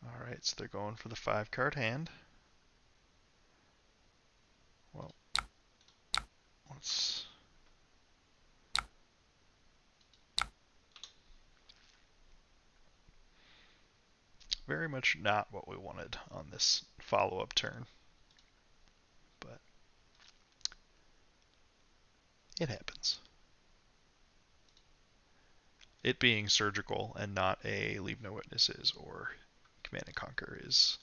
Alright, so they're going for the 5-card hand. Well, let's... Very much not what we wanted on this follow-up turn. But it happens. it being surgical and not a leave no witnesses or command and conquer is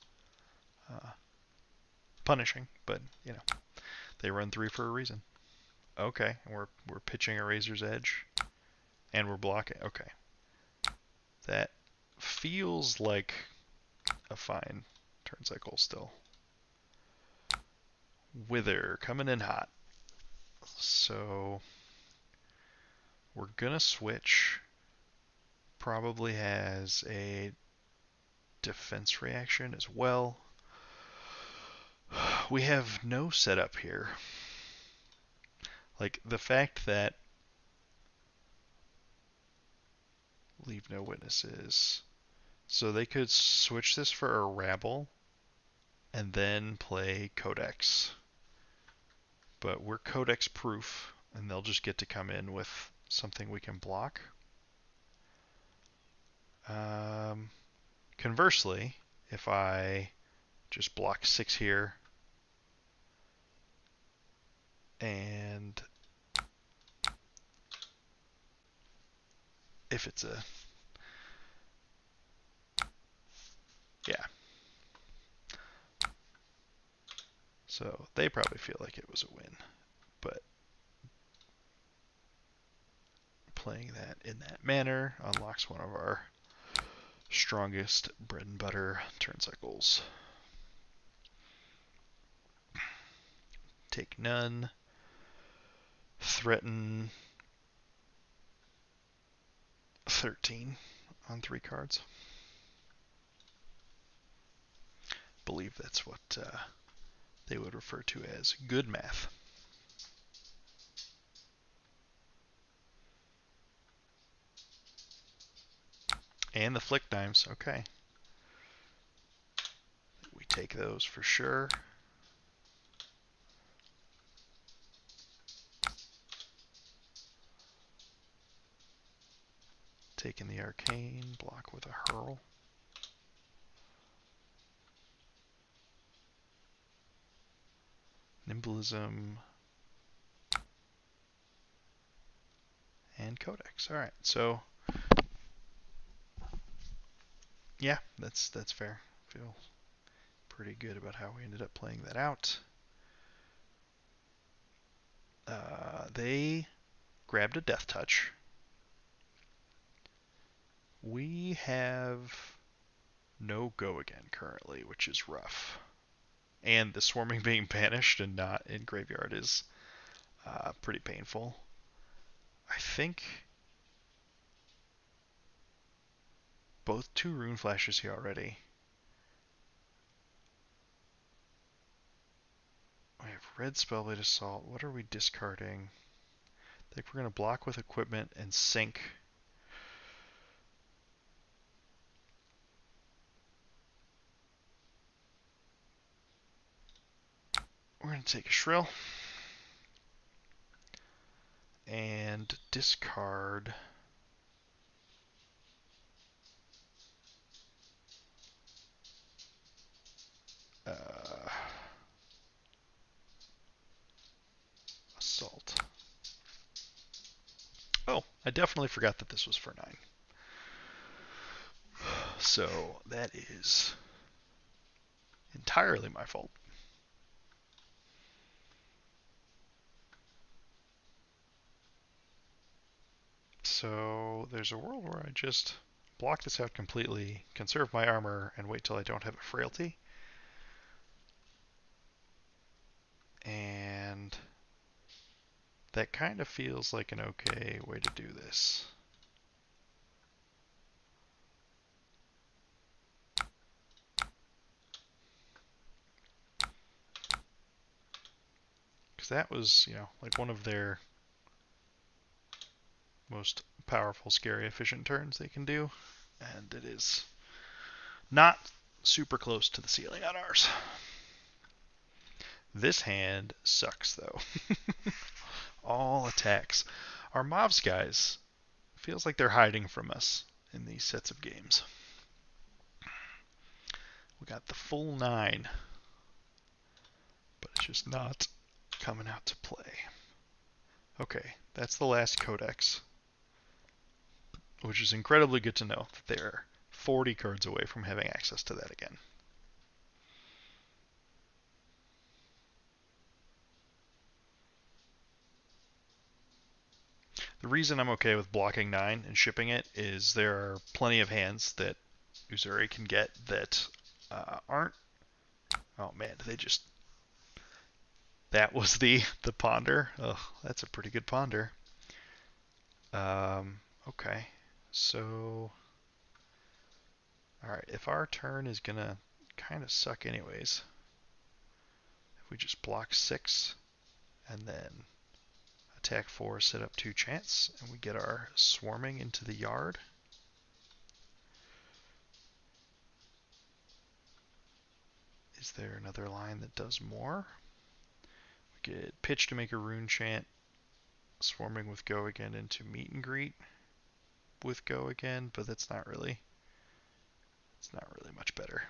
uh, punishing, but you know they run 3 for a reason. Okay, we're pitching a Razor's Edge, and we're blocking. Okay, that feels like a fine turn cycle still. Wither coming in hot, so we're gonna switch. Probably has a defense reaction as well. We have no setup here. Like the fact that leave no witnesses. So they could switch this for a rabble and then play Codex. But we're Codex proof, and they'll just get to come in with something we can block. Conversely, if I just block 6 here and if it's a yeah. So they probably feel like it was a win, but playing that in that manner unlocks one of our strongest bread and butter turn cycles. Take none. Threaten 13 on 3 cards. Believe that's what they would refer to as good math. And the flick dimes, okay. We take those for sure. Taking the arcane, block with a hurl. Nimblism. And Codex. Alright, so yeah, that's fair. Feel pretty good about how we ended up playing that out. They grabbed a Death Touch. We have no Go Again currently, which is rough. And the swarming being banished and not in graveyard is pretty painful. I think both 2 Rune Flashes here already. We have Red Spellblade Assault. What are we discarding? I think we're going to block with equipment and sink. We're going to take a Shrill and discard Assault. Oh, I definitely forgot that this was for 9. So that is entirely my fault. So there's a world where I just block this out completely, conserve my armor, and wait till I don't have a frailty. And that kind of feels like an okay way to do this. Because that was, like one of their most powerful, scary, efficient turns they can do. And it is not super close to the ceiling on ours. This hand sucks, though. All attacks. Our Mavs guys feels like they're hiding from us in these sets of games. We got the full 9, but it's just not coming out to play. Okay, that's the last Codex. which is incredibly good to know that they're 40 cards away from having access to that again. The reason I'm okay with blocking 9 and shipping it is there are plenty of hands that Viserai can get that aren't. Oh man, they just. That was the ponder. Oh, that's a pretty good ponder. Okay, so. Alright, if our turn is gonna kind of suck anyways, if we just block 6 and then attack 4, set up 2 chance, and we get our swarming into the yard. Is there another line that does more? We get pitch to make a rune chant, swarming with go again into meet and greet with go again, but it's not really much better.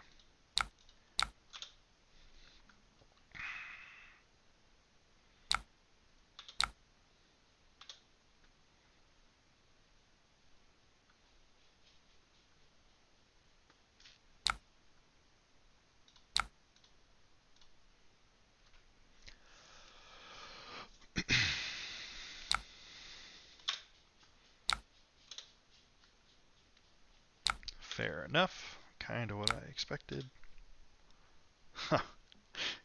Fair enough. Kind of what I expected. Huh.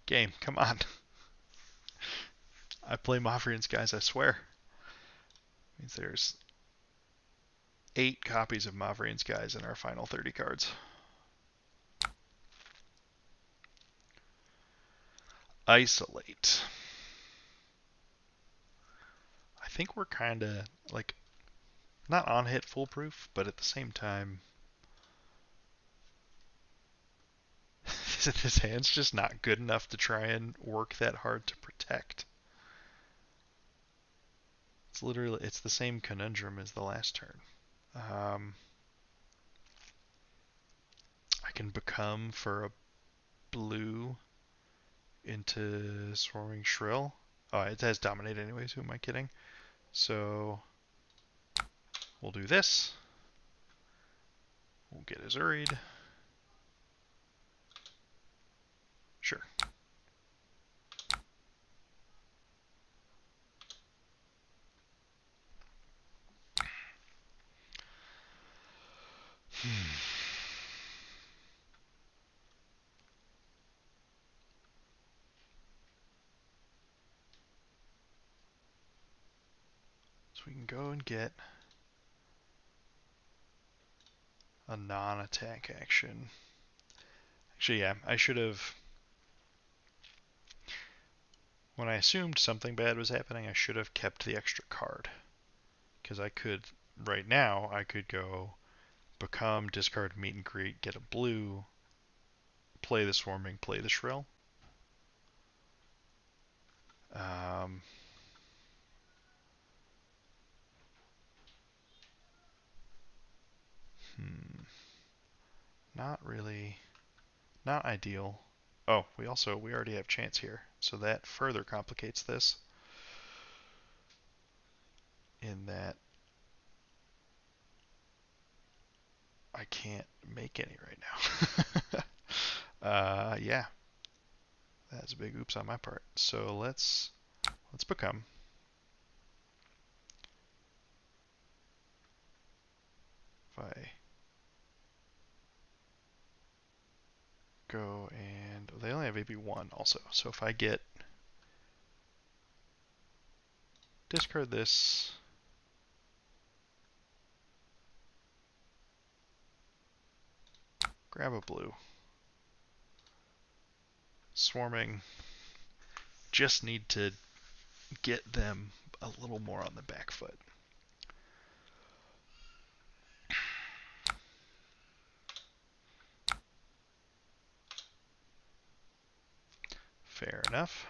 Game, come on. I play Mavrian's guys, I swear. Means there's 8 copies of Mavrian's guys in our final 30 cards. Isolate. I think we're kind of like not on hit foolproof, but at the same time, this hand's just not good enough to try and work that hard to protect. It's the same conundrum as the last turn. I can become for a blue into Swarming Shrill. Oh, it has Dominate anyways, who am I kidding? So we'll do this. We'll get Azuried. Sure. So we can go and get a non-attack action. Actually, yeah, I should have. When I assumed something bad was happening, I should have kept the extra card. Because I could, right now, I could go become, discard meet and greet, get a blue, play the swarming, play the shrill. Um, Not really, not ideal. Oh, we already have chance here, so that further complicates this. In that I can't make any right now. Yeah, that's a big oops on my part. So let's become. If I go and they only have AB1 also. So if I get discard this, grab a blue, swarming, just need to get them a little more on the back foot. Fair enough.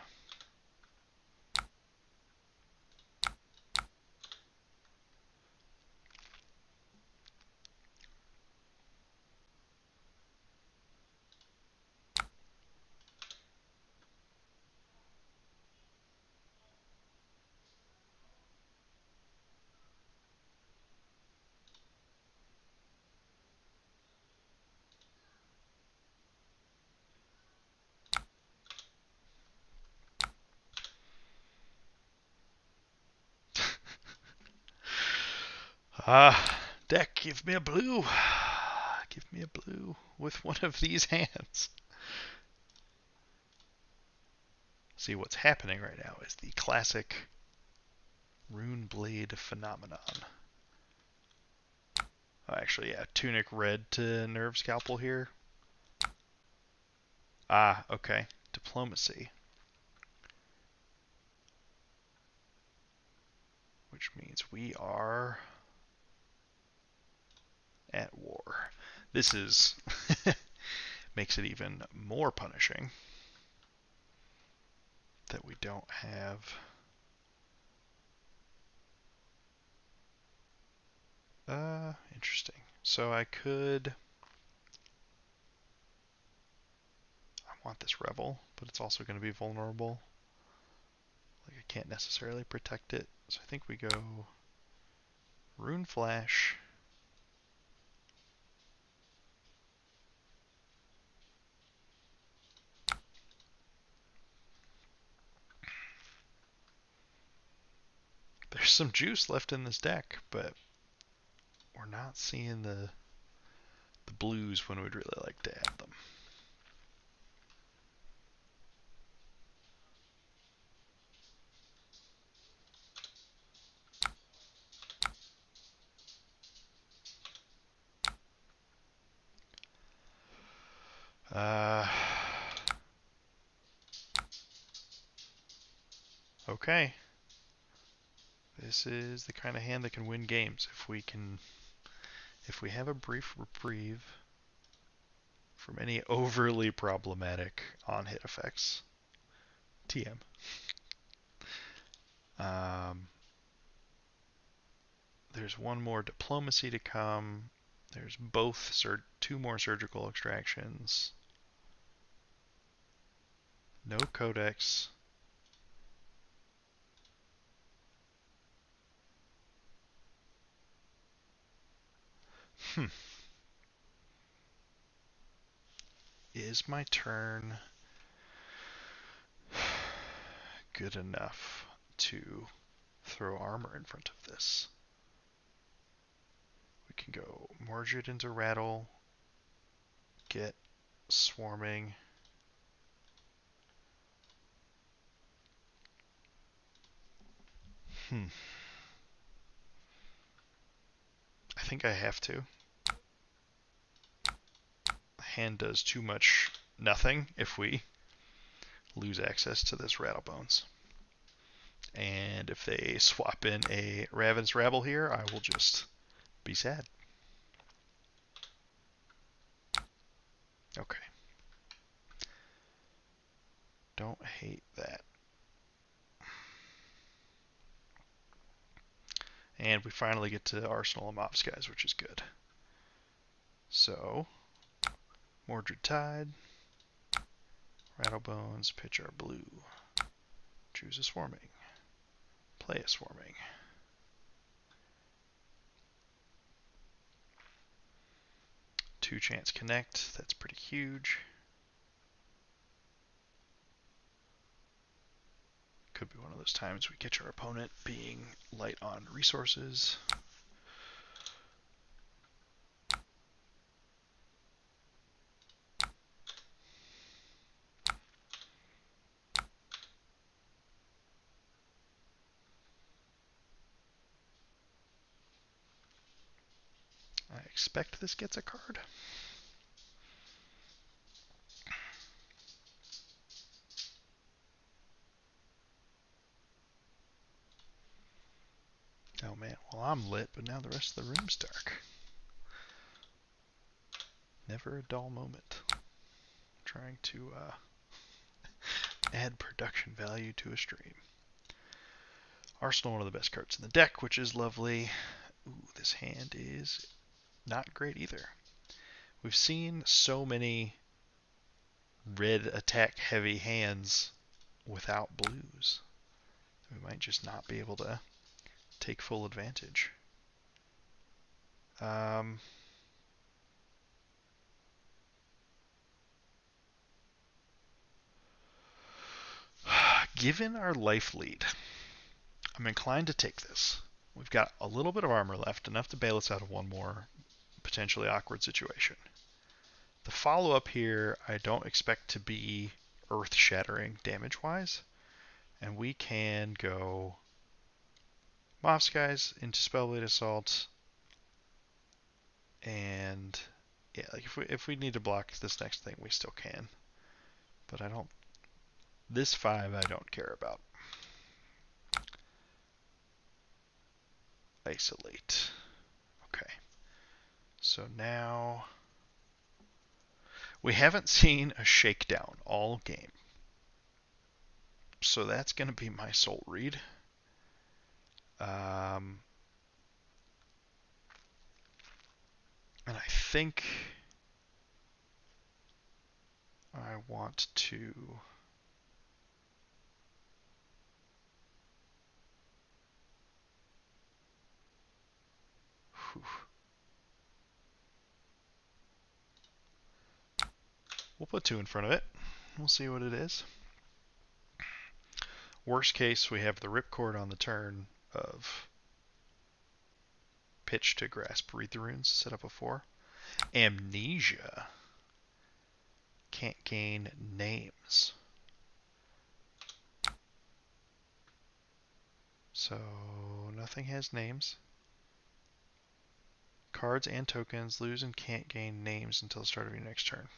Deck, give me a blue. Give me a blue with one of these hands. See, what's happening right now is the classic Runeblade phenomenon. Oh, actually, yeah, Tunic red to Nerve Scalpel here. Ah, okay. Diplomacy. Which means we are at war. This is makes it even more punishing that we don't have interesting. So I want this Rebel, but it's also going to be vulnerable. Like I can't necessarily protect it. So I think we go Rune Flash. There's some juice left in this deck, but we're not seeing the blues when we'd really like to add them. Okay. This is the kind of hand that can win games if we have a brief reprieve from any overly problematic on-hit effects. TM. There's one more diplomacy to come. There's two more surgical extractions. No codex. Is my turn good enough to throw armor in front of this? We can go merge it into rattle, get swarming. I think I have to. The hand does too much nothing if we lose access to this Rattlebones. And if they swap in a Ravenous Rabble here, I will just be sad. Okay. Don't hate that. And we finally get to Arsenal of Mobs, guys, which is good. So, Mordred Tide, Rattlebones, pitch our blue. Choose a swarming. Play a swarming. Two chance connect, that's pretty huge. Could be one of those times we catch our opponent being light on resources. I expect this gets a card. Oh man, well I'm lit, but now the rest of the room's dark. Never a dull moment. Trying to add production value to a stream. Arsenal, one of the best cards in the deck, which is lovely. Ooh, this hand is not great either. We've seen so many red attack heavy hands without blues. We might just not be able to take full advantage. Given our life lead, I'm inclined to take this. We've got a little bit of armor left, enough to bail us out of one more potentially awkward situation. The follow-up here I don't expect to be earth-shattering damage-wise, and we can go Mob Skies into Spellblade Assault, and yeah, like if we need to block this next thing, we still can. But I don't. This 5 I don't care about. Isolate. Okay. So now we haven't seen a shakedown all game. So that's going to be my soul read. And I think I want to. Whew. We'll put 2 in front of it. We'll see what it is. Worst case, we have the Ripcord on the turn of Pitch to Grasp, Read the Runes, set up a 4. Amnesia. Can't gain names. So nothing has names. Cards and tokens lose and can't gain names until the start of your next turn.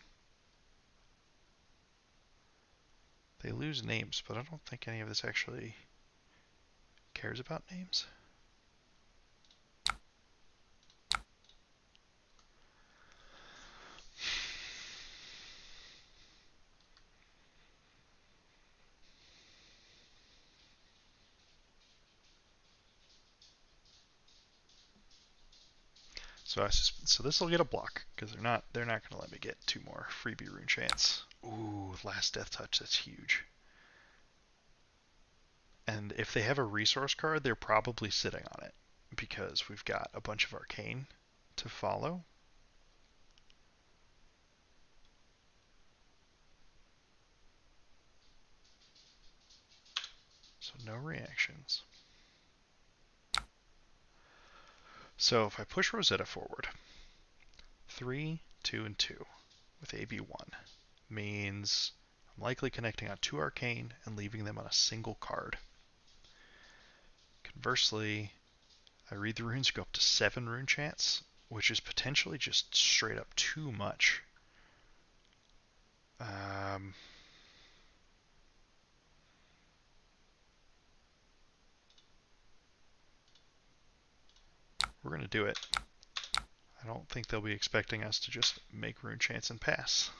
They lose names, but I don't think any of this actually cares about names. So this will get a block because they're not going to let me get 2 more freebie rune chants. Ooh, last death touch, that's huge. And if they have a resource card, they're probably sitting on it because we've got a bunch of arcane to follow. So no reactions. So if I push Rosetta forward, 3, 2, and 2 with AB1 means I'm likely connecting on 2 arcane and leaving them on a single card. Conversely, I read the runes, go up to 7 rune chants, which is potentially just straight up too much. We're going to do it. I don't think they'll be expecting us to just make rune chants and pass.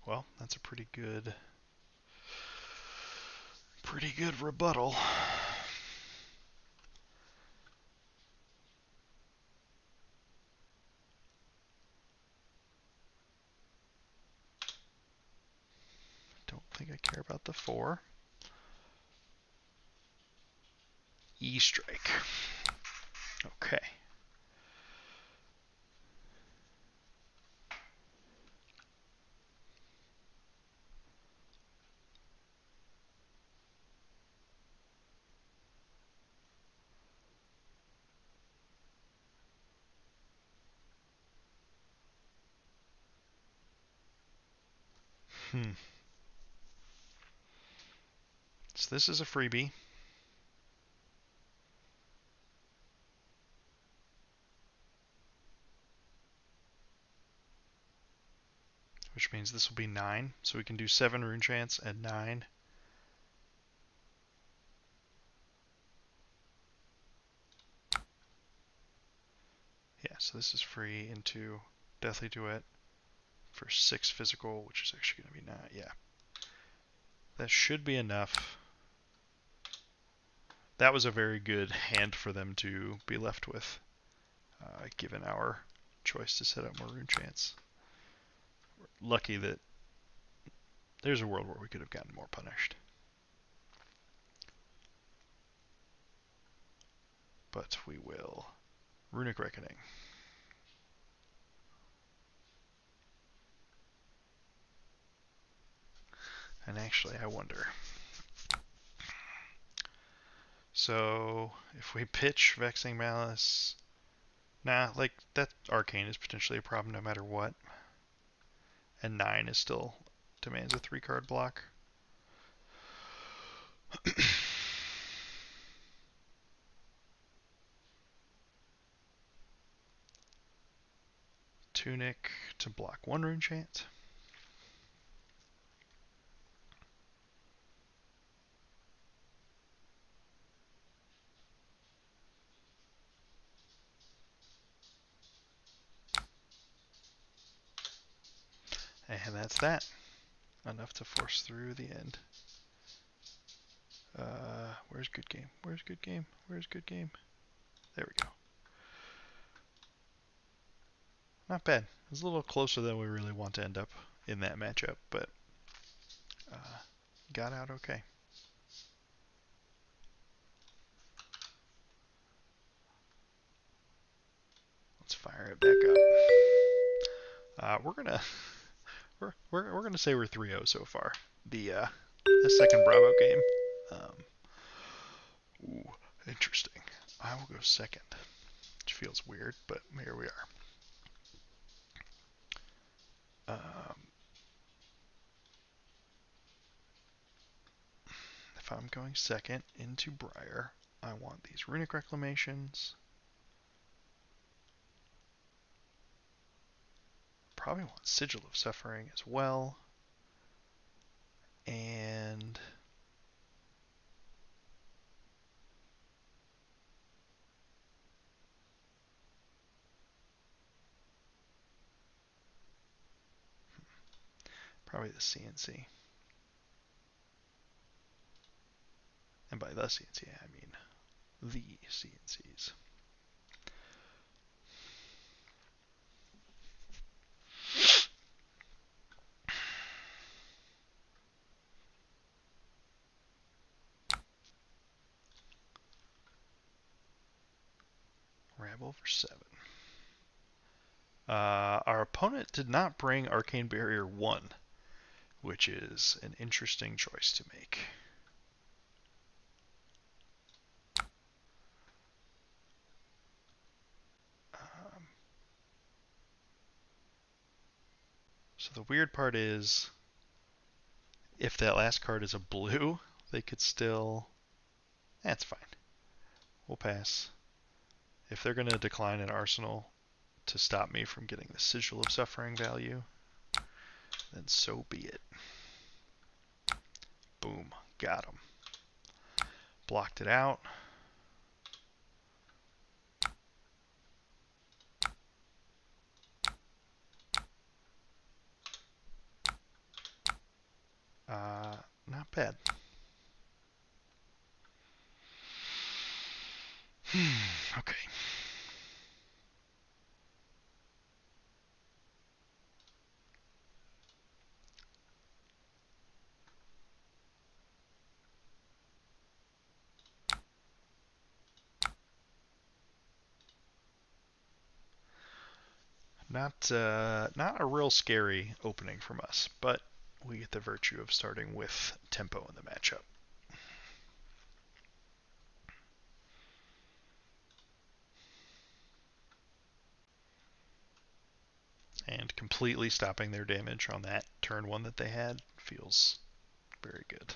Well, that's a pretty good rebuttal. Don't think I care about the 4. E-strike. Okay. So this is a freebie. Which means this will be 9. So we can do 7 rune chants and 9. Yeah, so this is free into Deathly Duet for 6 physical, which is actually going to be 9. Yeah. That should be enough. That was a very good hand for them to be left with, given our choice to set up more rune chants. We're lucky that there's a world where we could have gotten more punished. But we will. Runic Reckoning. And actually, I wonder. So, if we pitch Vexing Malice... Nah, like, that Arcane is potentially a problem no matter what. And 9 is still demands a 3-card block. Tunic to block 1 rune chant. And that's that. Enough to force through the end. Where's good game? Where's good game? Where's good game? There we go. Not bad. It was a little closer than we really want to end up in that matchup, but got out okay. Let's fire it back up. We're gonna say we're 3-0 so far. The second Bravo game. Ooh, interesting. I will go second, which feels weird, but here we are. If I'm going second into Briar, I want these Runic Reclamations. Probably want Sigil of Suffering as well. And probably the CNC. And by the CNC, I mean the CNCs. Rabble for 7. Our opponent did not bring Arcane Barrier 1, which is an interesting choice to make. So the weird part is, if that last card is a blue, they could still... That's fine. We'll pass. If they're going to decline an Arsenal to stop me from getting the Sigil of Suffering value, then so be it. Boom. Got him. Blocked it out. Not bad. Okay. Not a real scary opening from us, but we get the virtue of starting with tempo in the matchup. And completely stopping their damage on that turn 1 that they had feels very good.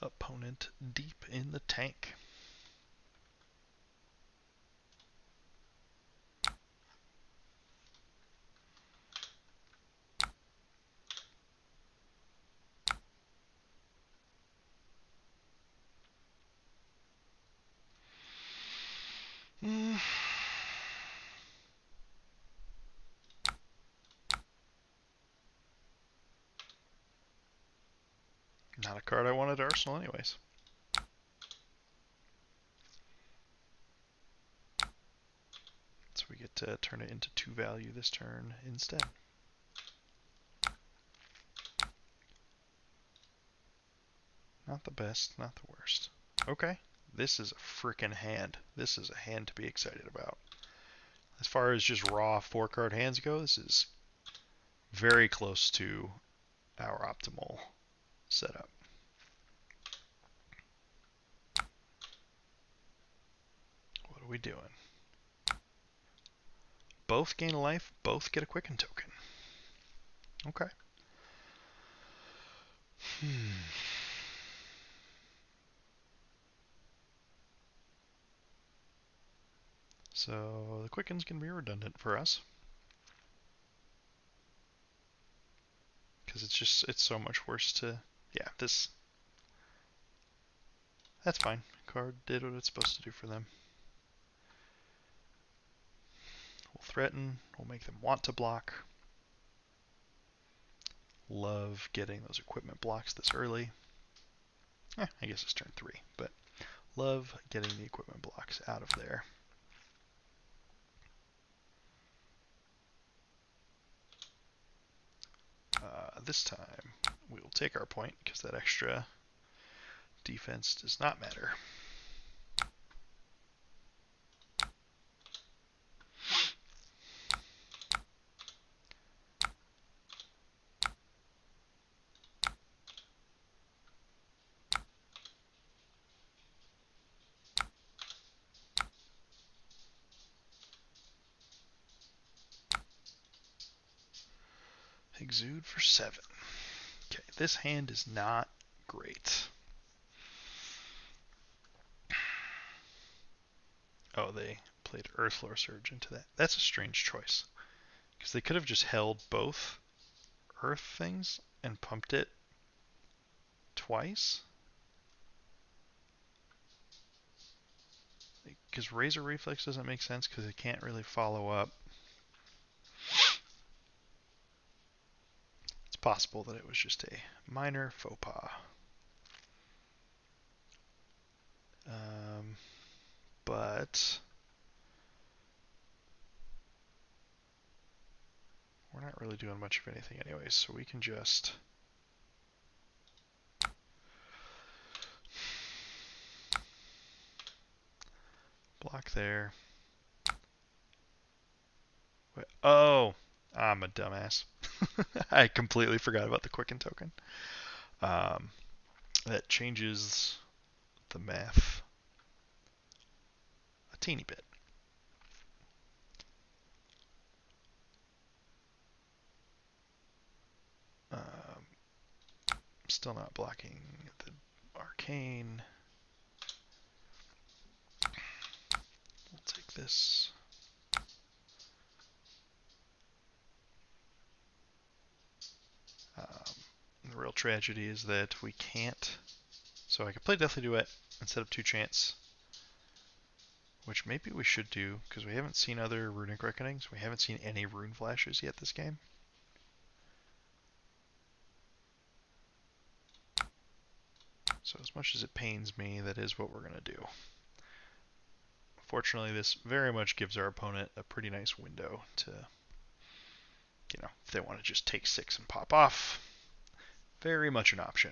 Opponent deep in the tank. Not a card I wanted to Arsenal anyways. So we get to turn it into 2 value this turn instead. Not the best, not the worst. Okay, this is a freaking hand. This is a hand to be excited about. As far as just raw 4-card hands go, this is very close to our optimal setup. What are we doing? Both gain a life, both get a Quicken token. Okay. So the Quicken's going to be redundant for us. Because it's so much worse to, yeah, that's fine. Card did what it's supposed to do for them. We'll threaten, we'll make them want to block. Love getting those equipment blocks this early. I guess it's turn 3, but love getting the equipment blocks out of there. This time we will take our point because that extra defense does not matter. Exude for 7. Okay, this hand is not great. Oh, they played Earthlore Surge into that. That's a strange choice. Because they could have just held both Earth things and pumped it twice. Because Razor Reflex doesn't make sense because it can't really follow up. It's possible that it was just a minor faux pas. But we're not really doing much of anything anyways, so we can just block there. Wait, oh, I'm a dumbass. I completely forgot about the Quicken token. That changes the math a teeny bit. Still not blocking the arcane. We'll take this. The real tragedy is that we can't. So I could play Deathly Duet instead of 2 Chance, which maybe we should do because we haven't seen other Runic Reckonings. We haven't seen any Rune Flashes yet this game. So as much as it pains me, that is what we're going to do. Fortunately, this very much gives our opponent a pretty nice window to, if they want to just take 6 and pop off, very much an option.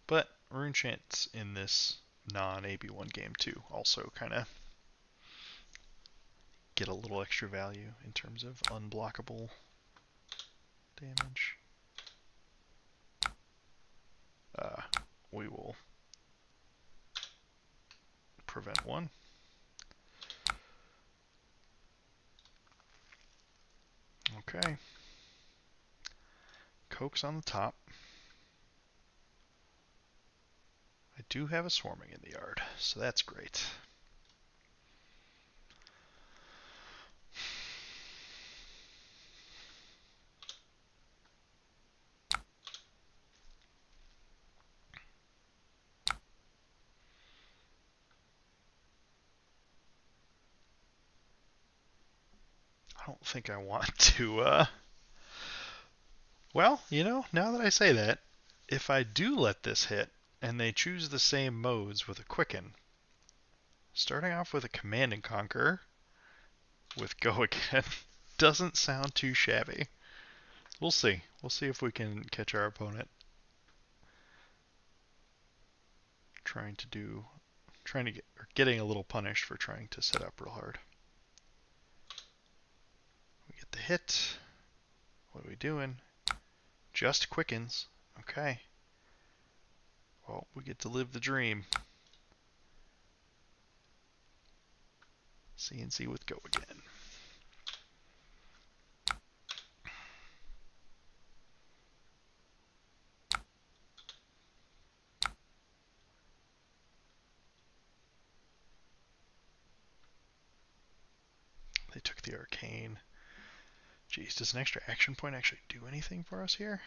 But Rune Chants in this non-AB1 game too also kind of get a little extra value in terms of unblockable damage. We will prevent 1. Okay. Coke's on the top. I do have a swarming in the yard, so that's great. I don't think I want to, well, now that I say that, if I do let this hit, and they choose the same modes with a Quicken, starting off with a Command and Conquer with Go Again doesn't sound too shabby. We'll see. We'll see if we can catch our opponent getting a little punished for trying to set up real hard. We get the hit. What are we doing? Just Quickens. Okay. Well, we get to live the dream. CNC with Go Again. They took the Arcane. Jeez, does an extra action point actually do anything for us here?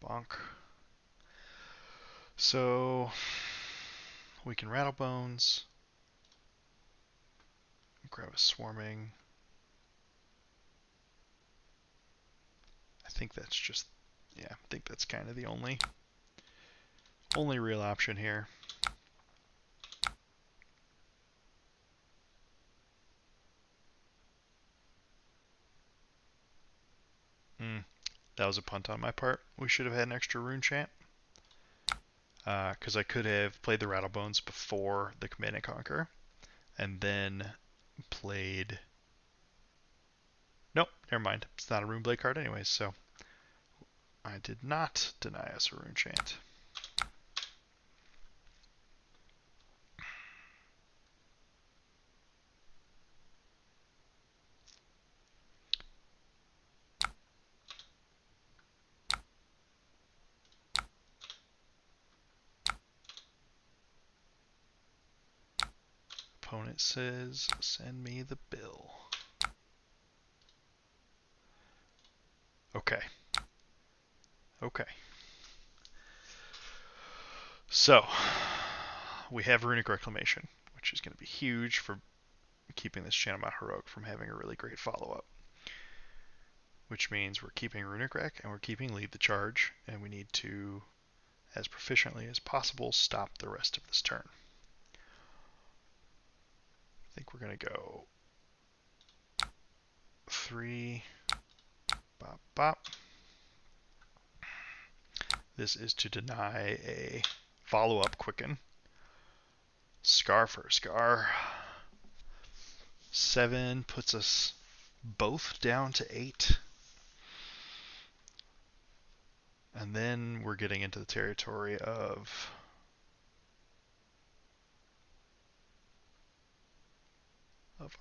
Bonk. So we can Rattle Bones. Grab a Swarming. I think that's kind of the only real option here. That was a punt on my part. We should have had an extra Rune Chant. Because I could have played the Rattlebones before the Command and Conquer, and then played... Nope, never mind. It's not a Runeblade card anyways, so I did not deny us a Rune Chant. Opponent says, send me the bill. Okay. Okay. So, we have Runic Reclamation, which is going to be huge for keeping this Channelement Heroic from having a really great follow-up. Which means we're keeping Runic Rec and we're keeping Lead the Charge, and we need to, as proficiently as possible, stop the rest of this turn. I think we're going to go 3, bop, bop. This is to deny a follow-up Quicken. Scar for a Scar. 7 puts us both down to 8. And then we're getting into the territory of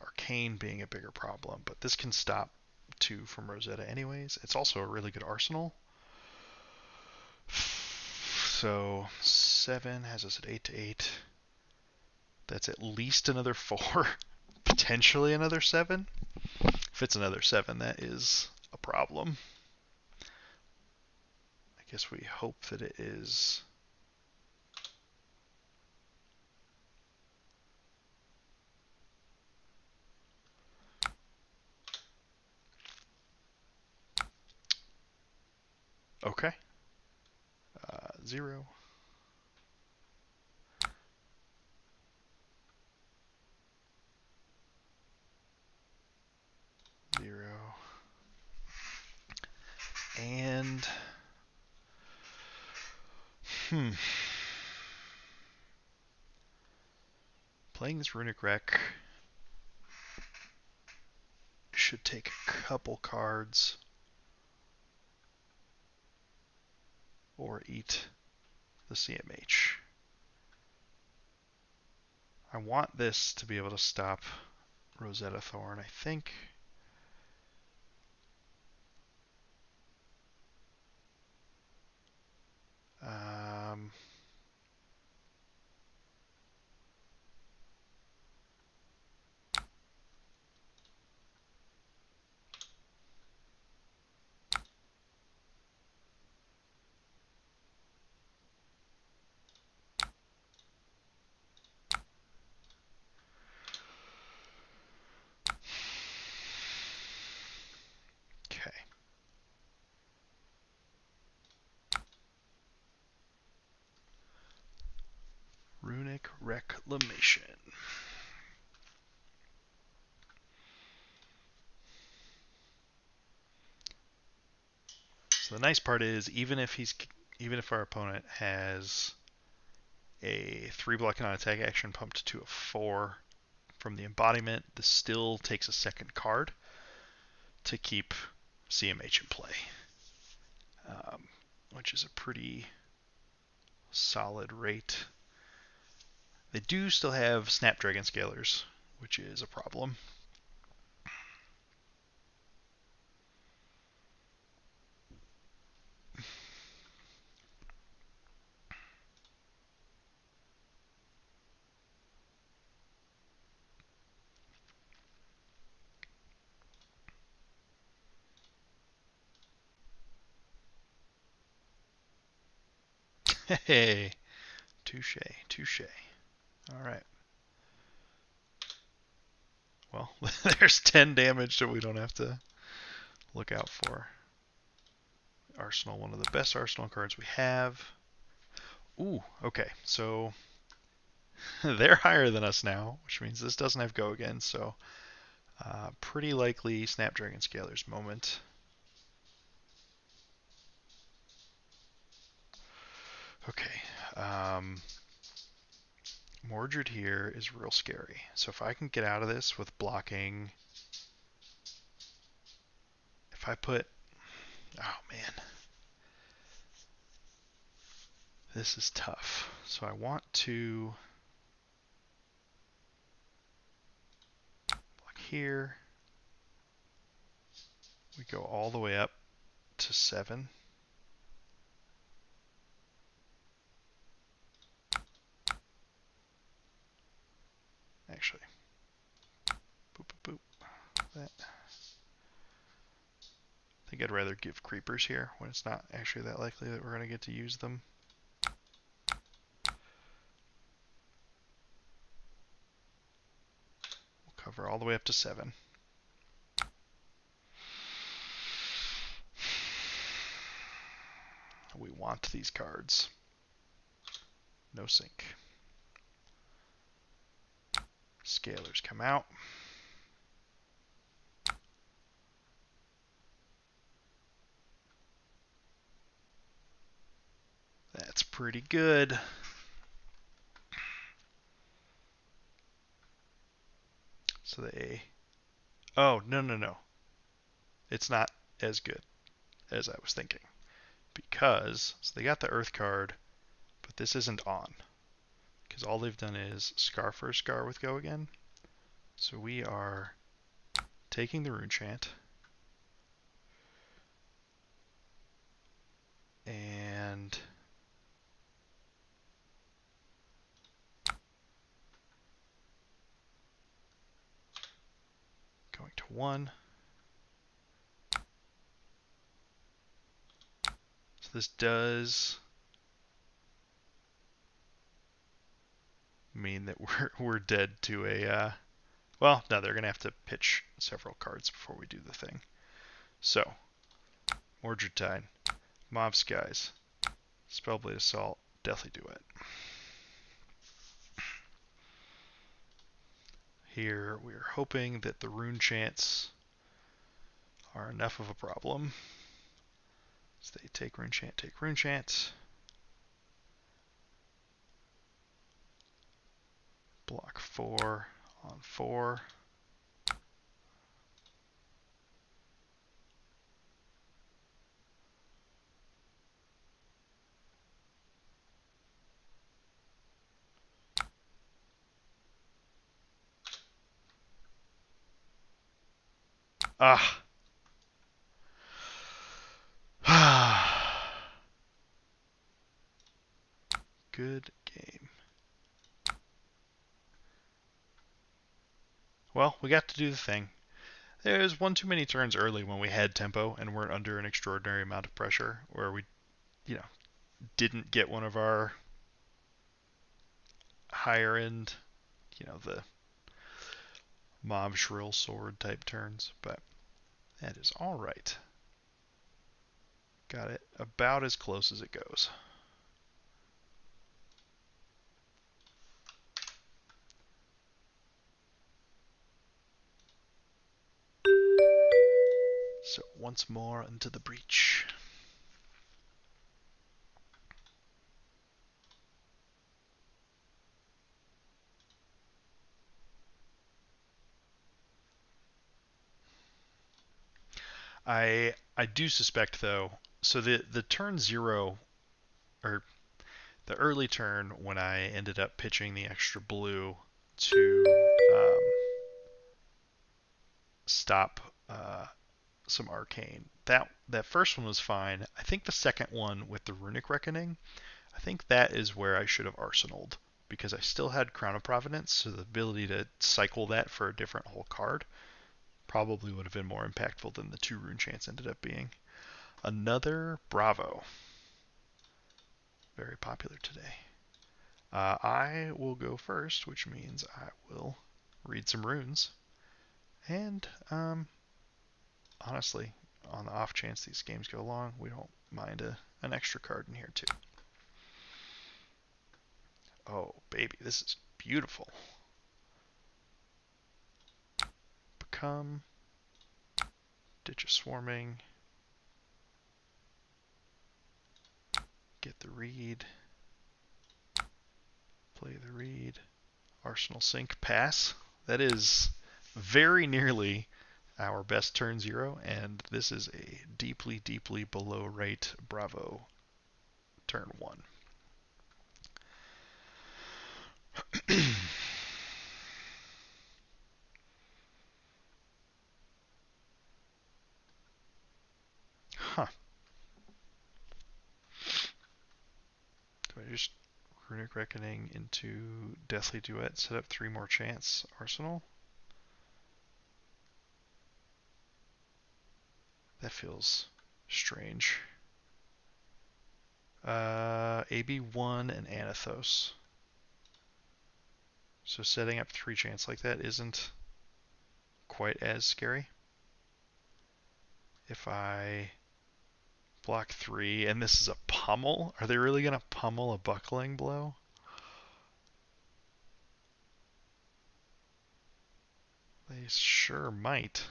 Arcane being a bigger problem, but this can stop 2 from Rosetta anyways. It's also a really good arsenal. So 7 has us at 8 to 8. That's at least another 4, potentially another 7. If it's another 7, that is a problem. I guess we hope that it is. Okay. 0. 0. And playing this Runic Rec should take a couple cards or eat the CMH. I want this to be able to stop Rosetta Thorn, I think. Runic Reclamation. So the nice part is, even if our opponent has a 3 block non-attack action pumped to a 4 from the embodiment, this still takes a second card to keep CMH in play, which is a pretty solid rate. They do still have Snapdragon Scalers, which is a problem. Hey, touche, touche. All right. Well, there's 10 damage that we don't have to look out for. Arsenal, one of the best Arsenal cards we have. Ooh, okay. So they're higher than us now, which means this doesn't have go again. So pretty likely Snapdragon Scaler's moment. Okay. Mordred here is real scary. So if I can get out of this with blocking, if I put, oh man, this is tough. So I want to block here. We go all the way up to 7. Actually, boop, boop, boop. That. I think I'd rather give creepers here when it's not actually that likely that we're going to get to use them. We'll cover all the way up to 7. We want these cards. No sync. Scalers come out. That's pretty good. So they... Oh, no. It's not as good as I was thinking. Because, so they got the Earth card, but this isn't on. Because all they've done is Scar for Scar with Go again. So we are taking the Rune Chant. And going to 1. So this does mean that we're dead to a well, no, they're gonna have to pitch several cards before we do the thing. So Mordred Tide, Mob Skies, Spellblade Assault, Deathly Duet. Here we are hoping that the rune chants are enough of a problem. So they take rune chant. Block 4 on 4. Ah. Good game. Well, we got to do the thing. There's one too many turns early when we had tempo and weren't under an extraordinary amount of pressure, where we, didn't get one of our higher end, the mob shrill sword type turns, but that is all right. Got it about as close as it goes. So once more into the breach. I do suspect though. So the turn 0, or the early turn when I ended up pitching the extra blue to stop some arcane. That first one was fine. I think the second one with the runic reckoning, I think that is where I should have arsenaled, because I still had Crown of Providence, so the ability to cycle that for a different whole card probably would have been more impactful than the 2 rune chance ended up being. Another Bravo. Very popular today. I will go first, which means I will read some runes. And honestly, on the off chance these games go long, we don't mind an extra card in here too. Oh, baby, this is beautiful. Become, Ditch of Swarming, get the read, play the read, Arsenal Sync, pass. That is very nearly our best turn 0, and this is a deeply, deeply below rate Bravo turn 1. Huh. Do I just Runic Reckoning into Deathly Duet, set up 3 more chance Arsenal? That feels strange. AB1 and Anathos. So setting up 3 chance like that isn't quite as scary. If I block 3 and this is a pummel, are they really going to pummel a buckling blow? They sure might.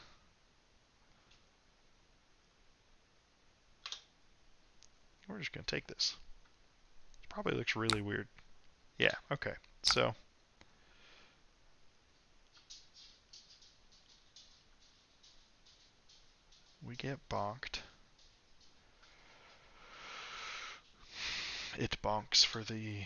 We're just going to take this. It probably looks really weird. Yeah, okay. So we get bonked. It bonks for the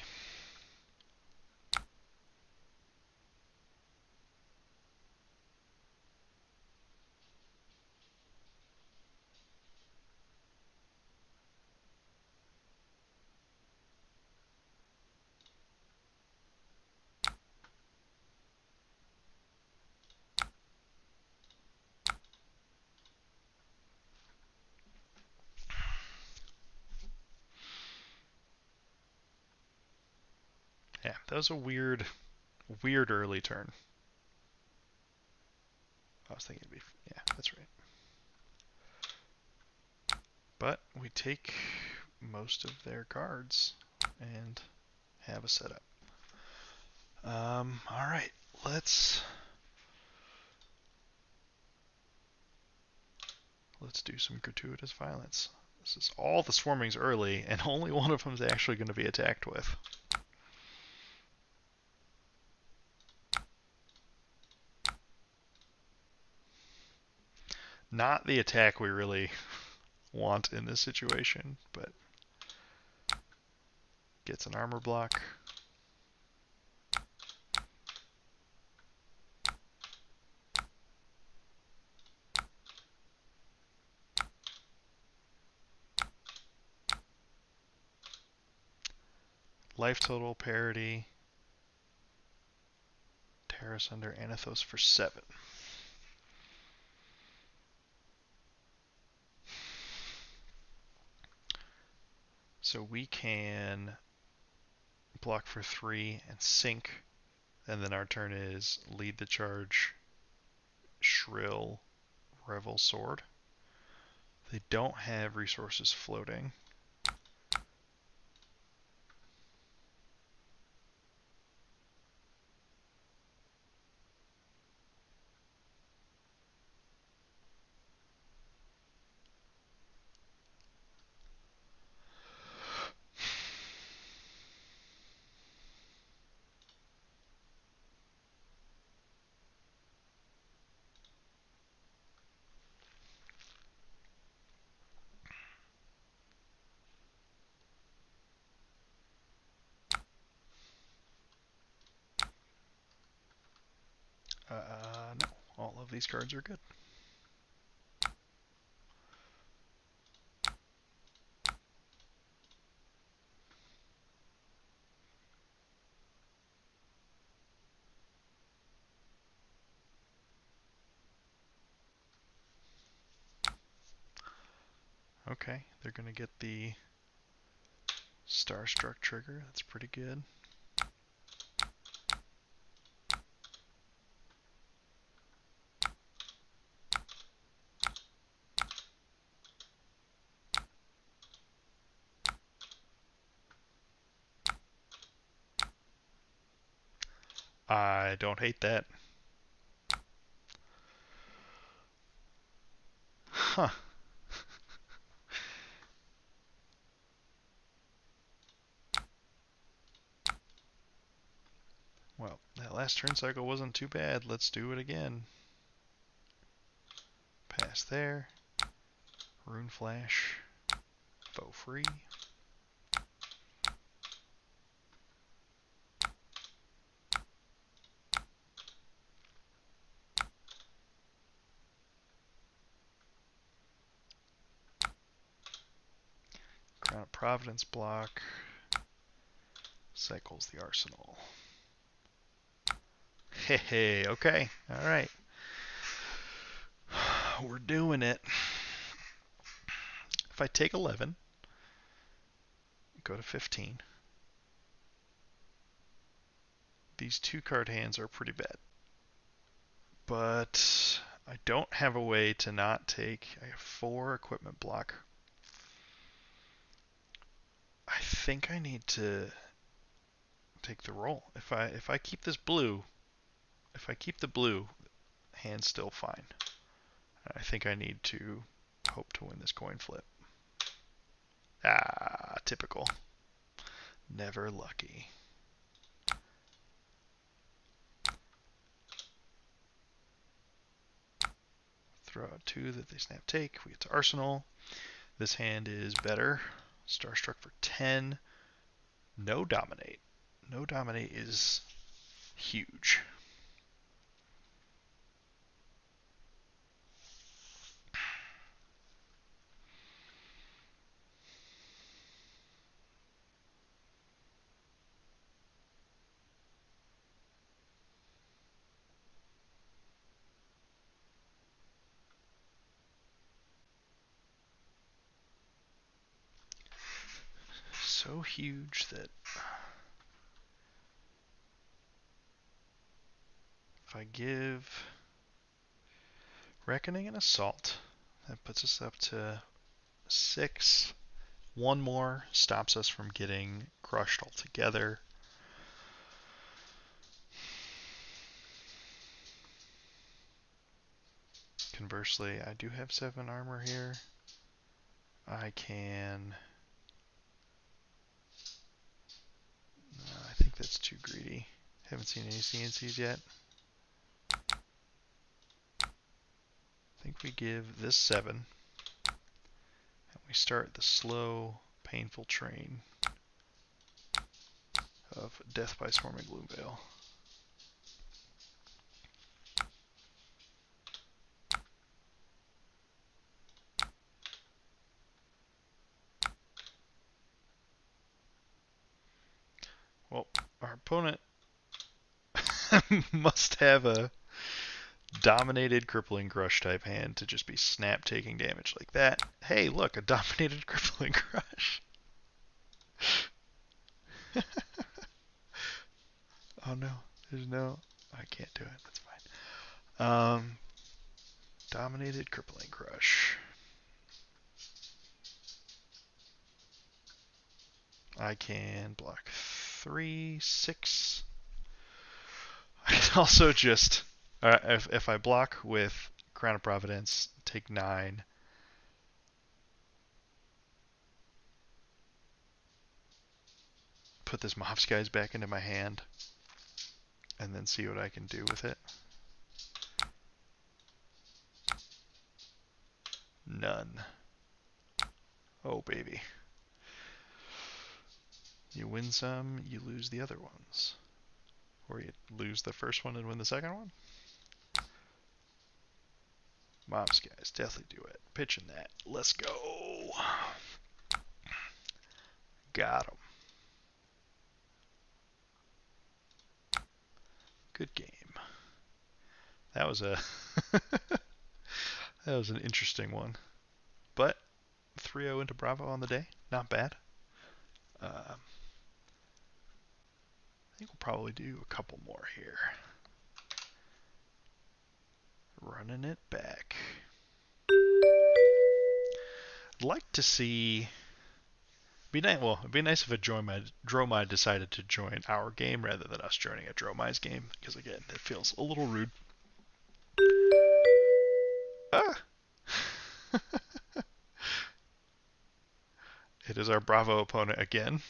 yeah, that was a weird early turn. I was thinking it'd be, yeah, that's right. But we take most of their cards and have a setup. All right, let's do some gratuitous violence. This is all the swarmings early, and only one of them is actually going to be attacked with. Not the attack we really want in this situation, but gets an armor block. Life total parity. Terrace under Anathos for 7. So we can block for 3 and sink, and then our turn is lead the charge, shrill, revel sword. They don't have resources floating. All of these cards are good. Okay, they're going to get the Starstruck trigger. That's pretty good. I don't hate that. Huh. Well, that last turn cycle wasn't too bad. Let's do it again. Pass there. Rune Flash. Foe free. Crown of Providence block. Cycles the Arsenal. Hey, okay. Alright. We're doing it. If I take 11, go to 15. These 2-card hands are pretty bad. But I don't have a way to not take. I have 4 equipment block. I think I need to take the roll. If I keep this blue, if I keep the blue, hand's still fine. I think I need to hope to win this coin flip. Ah, typical. Never lucky. Throw out 2 that they snap take. We get to Arsenal. This hand is better. Starstruck for 10. No dominate. No dominate is huge. So huge that if I give Reckoning and Assault, that puts us up to 6. One more stops us from getting crushed altogether. Conversely, I do have 7 armor here. I can... I think that's too greedy. Haven't seen any CNCs yet. I think we give this 7. And we start the slow, painful train of Death by Swarming Gloomveil. Well, our opponent must have a dominated Crippling Crush type hand to just be snap taking damage like that. Hey, look, a dominated Crippling Crush. Oh no, there's no... I can't do it, that's fine. Dominated Crippling Crush. I can block 3, 6. I can also just... if I block with Crown of Providence, take 9. Put this Mobs guys back into my hand. And then see what I can do with it. None. Oh, baby. You win some, you lose the other ones. Or you lose the first one and win the second one. Mobs, guys. Definitely do it. Pitching that. Let's go. Got him. Good game. That was a that was an interesting one. But 3-0 into Bravo on the day. Not bad. I think we'll probably do a couple more here. Running it back. I'd like to see. It'd be nice if a Dromai decided to join our game rather than us joining a Dromai's game, because again, it feels a little rude. Ah! It is our Bravo opponent again.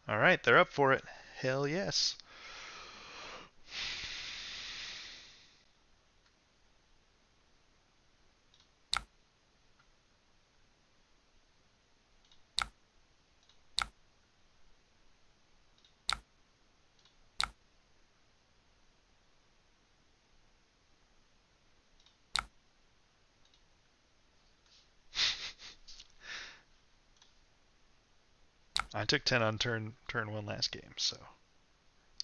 Alright, they're up for it. Hell yes. I took 10 on turn 1 last game, so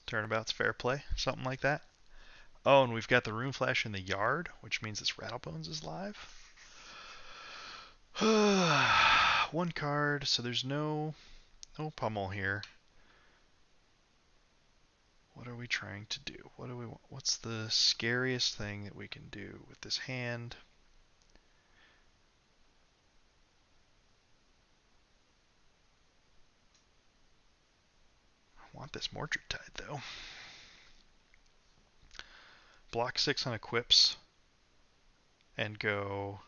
turnabout's fair play, something like that. Oh, and we've got the Rune Flash in the yard, which means this Rattlebones is live. One card, so there's no pummel here. What are we trying to do? What do we want? What's the scariest thing that we can do with this hand? I want this Mordred Tide, though. Block 6 on equips and go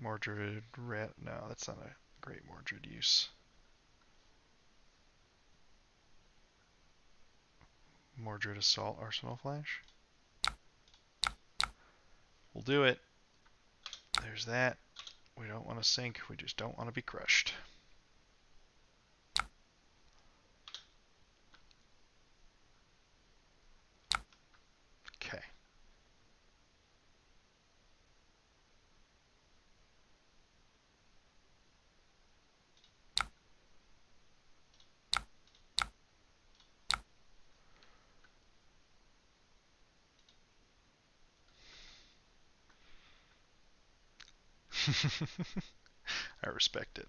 Mordred Rat. No, that's not a great Mordred use. Mordred Assault Arsenal Flash. We'll do it. There's that. We don't want to sink. We just don't want to be crushed. Okay. I respect it.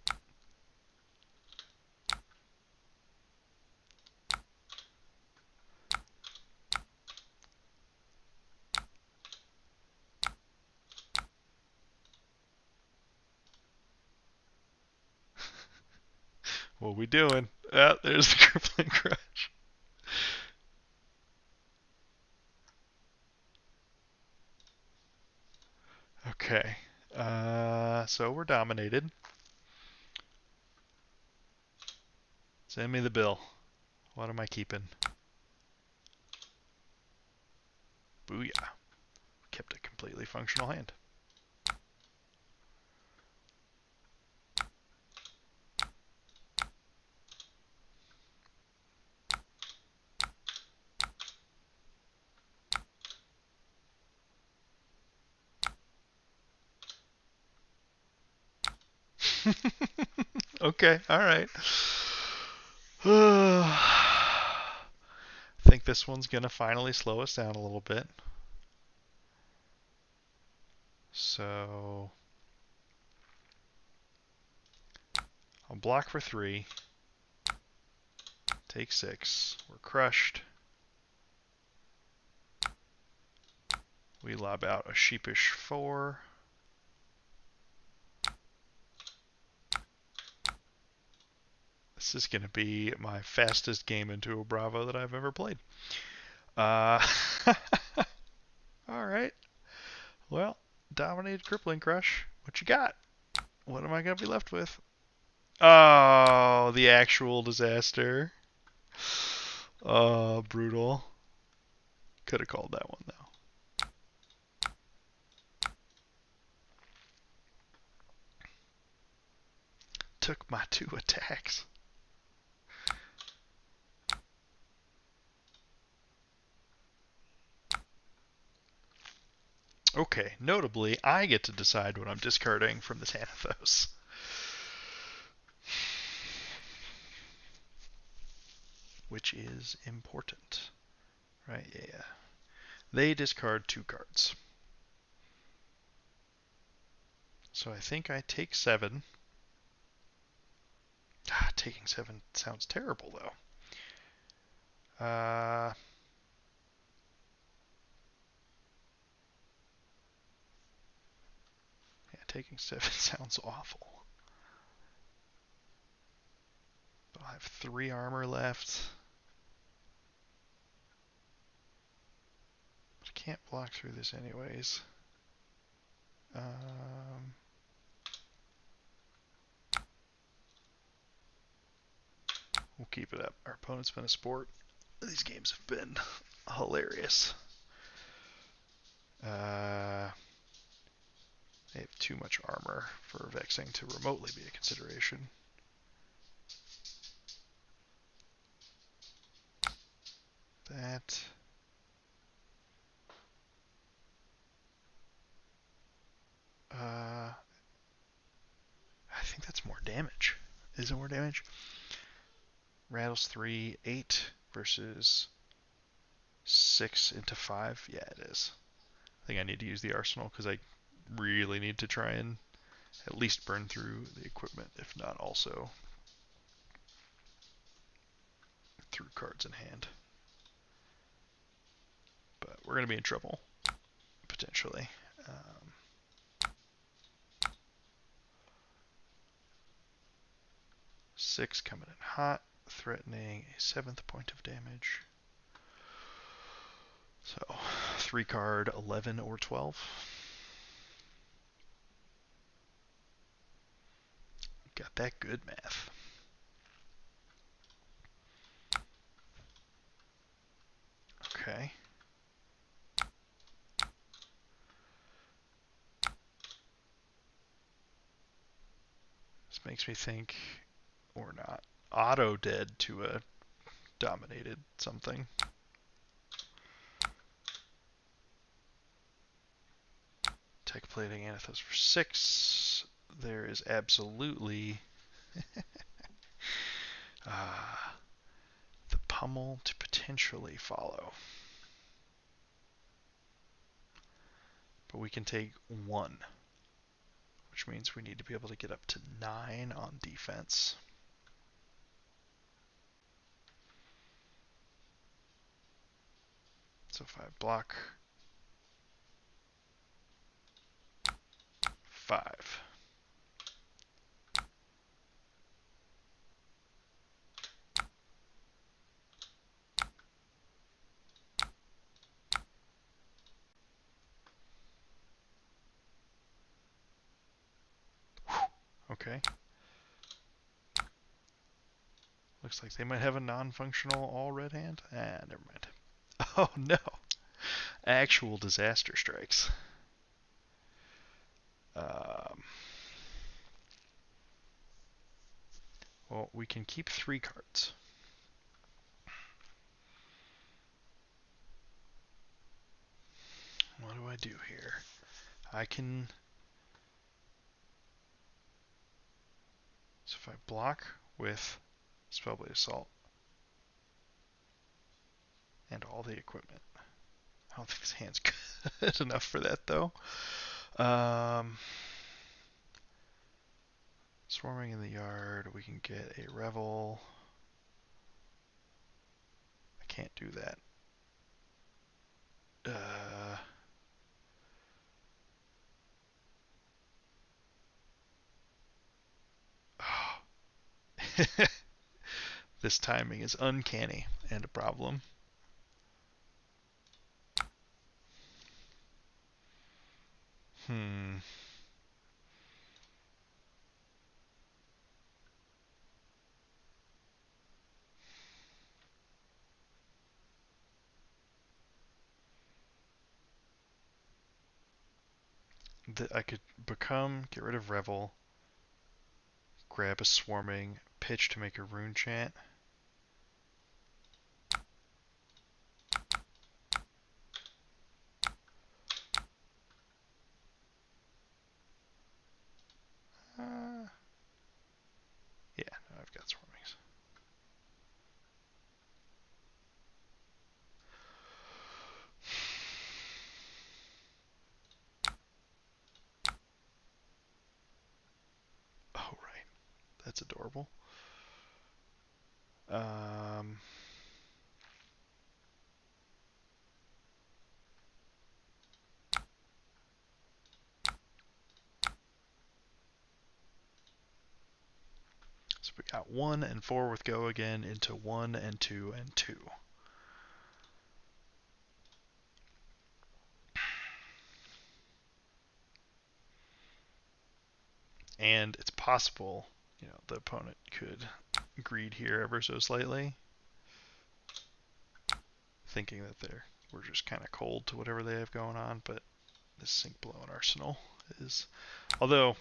What we doing? Ah, there's the crippling crush. Okay. So we're dominated. Send me the bill. What am I keeping? Booyah. Kept a completely functional hand. Okay, alright. I think this one's going to finally slow us down a little bit. So I'll block for 3. Take 6. We're crushed. We lob out a sheepish 4. This is going to be my fastest game into a Bravo that I've ever played. Alright. Well, dominated Crippling Crush. What you got? What am I going to be left with? Oh, the actual disaster. Oh, brutal. Could have called that one, though. took my 2 attacks. Okay, notably, I get to decide what I'm discarding from the Thanathos. Which is important. Right, yeah. They discard 2 cards. So I think I take 7. Taking 7 sounds terrible, though. Yeah, taking 7 sounds awful. But I'll have 3 armor left. But I can't block through this anyways. We'll keep it up. Our opponent's been a sport. These games have been hilarious. They have too much armor for vexing to remotely be a consideration. That. I think that's more damage. Is it more damage? Rattles 3, 8 versus 6 into 5. Yeah, it is. I think I need to use the arsenal because I really need to try and at least burn through the equipment, if not also through cards in hand. But we're going to be in trouble, potentially. 6 coming in hot, threatening a 7th point of damage. So 3 card, 11 or 12. Got that good math. Okay. This makes me think, or not, auto dead to a dominated something. Tech plating Anathos for 6. There is absolutely the pummel to potentially follow. But we can take 1, which means we need to be able to get up to 9 on defense. So if I block 5. Okay. Looks like they might have a non-functional all red hand. Never mind. Oh no. Actual disaster strikes. Well, we can keep 3 cards. What do I do here? I can... So if I block with Spellblade Assault and all the equipment. I don't think his hand's good enough for that, though. Swarming in the yard. We can get a Revel. I can't do that. This timing is uncanny and a problem. I could become, get rid of Revel, grab a swarming pitch to make a rune chant. Yeah, no, I've got swarmings. Oh, right. That's adorable. So we got 1 and 4 with go again into 1 and 2 and 2. And it's possible, the opponent could greed here ever so slightly, thinking that we're just kind of cold to whatever they have going on, but this Sink Below an Arsenal is... Although,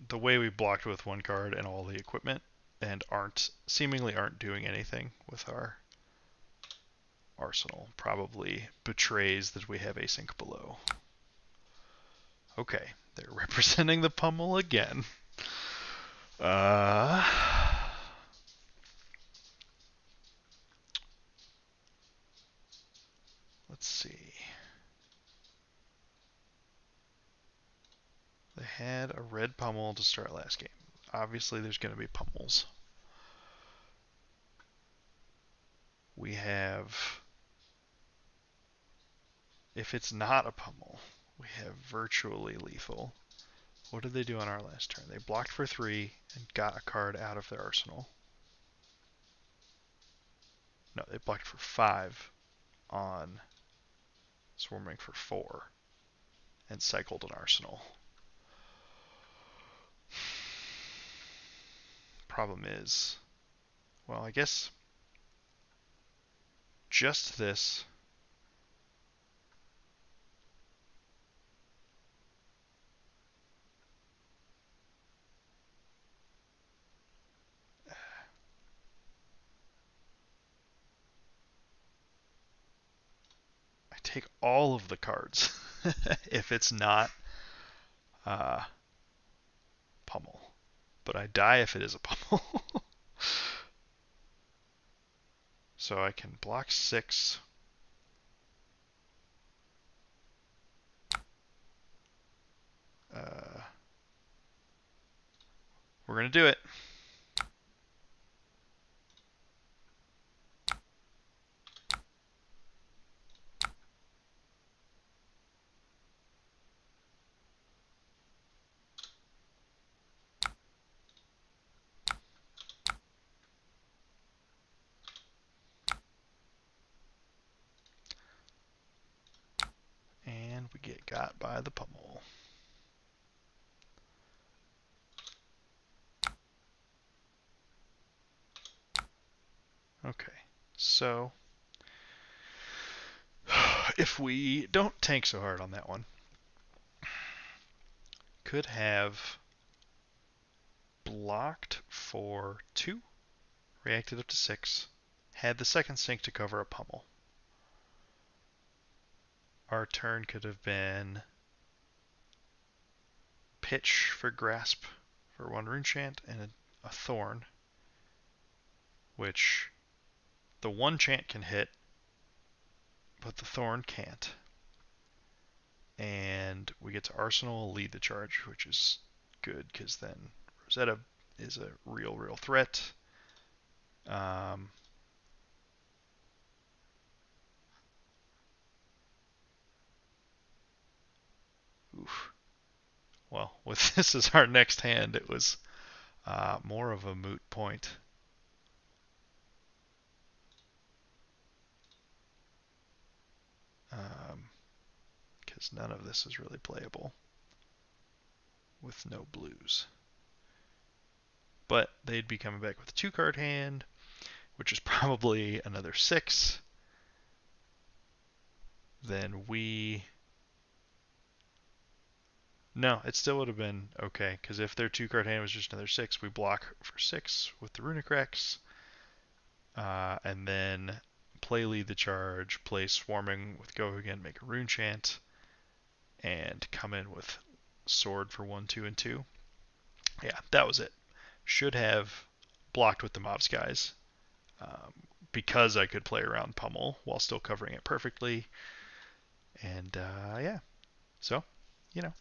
the way we blocked with one card and all the equipment, and seemingly aren't doing anything with our arsenal, probably betrays that we have a Sink Below. Okay, they're representing the pummel again. Let's see. They had a red pummel to start last game. Obviously, there's going to be pummels. We have... If it's not a pummel, we have virtually lethal. What did they do on our last turn? They blocked for 3 and got a card out of their arsenal. No, they blocked for 5 on swarming for 4 and cycled an arsenal. Problem is, well, I guess just this. I take all of the cards if it's not pummel, but I die if it is a pummel. So I can block 6. We're going to do it. And we get got by the pummel. Okay, so if we don't tank so hard on that one, could have blocked for 2, reacted up to 6, had the second sink to cover a pummel. Our turn could have been pitch for grasp for 1 rune chant and a thorn, which the 1 chant can hit, but the thorn can't. And we get to arsenal, lead the charge, which is good because then Rosetta is a real threat. Oof. Well, with this as our next hand, it was more of a moot point. Because none of this is really playable with no blues. But they'd be coming back with a 2-card hand, which is probably another 6. Then we No, it still would have been okay, because if their 2 card hand was just another 6, we block for 6 with the Runic Rex, and then play Lead the Charge, play Swarming with Go Again, make a Rune Chant, and come in with Sword for 1, 2, and 2. Yeah, that was it. Should have blocked with the Mob Skies, um, because I could play around Pummel while still covering it perfectly. And yeah, so, you know,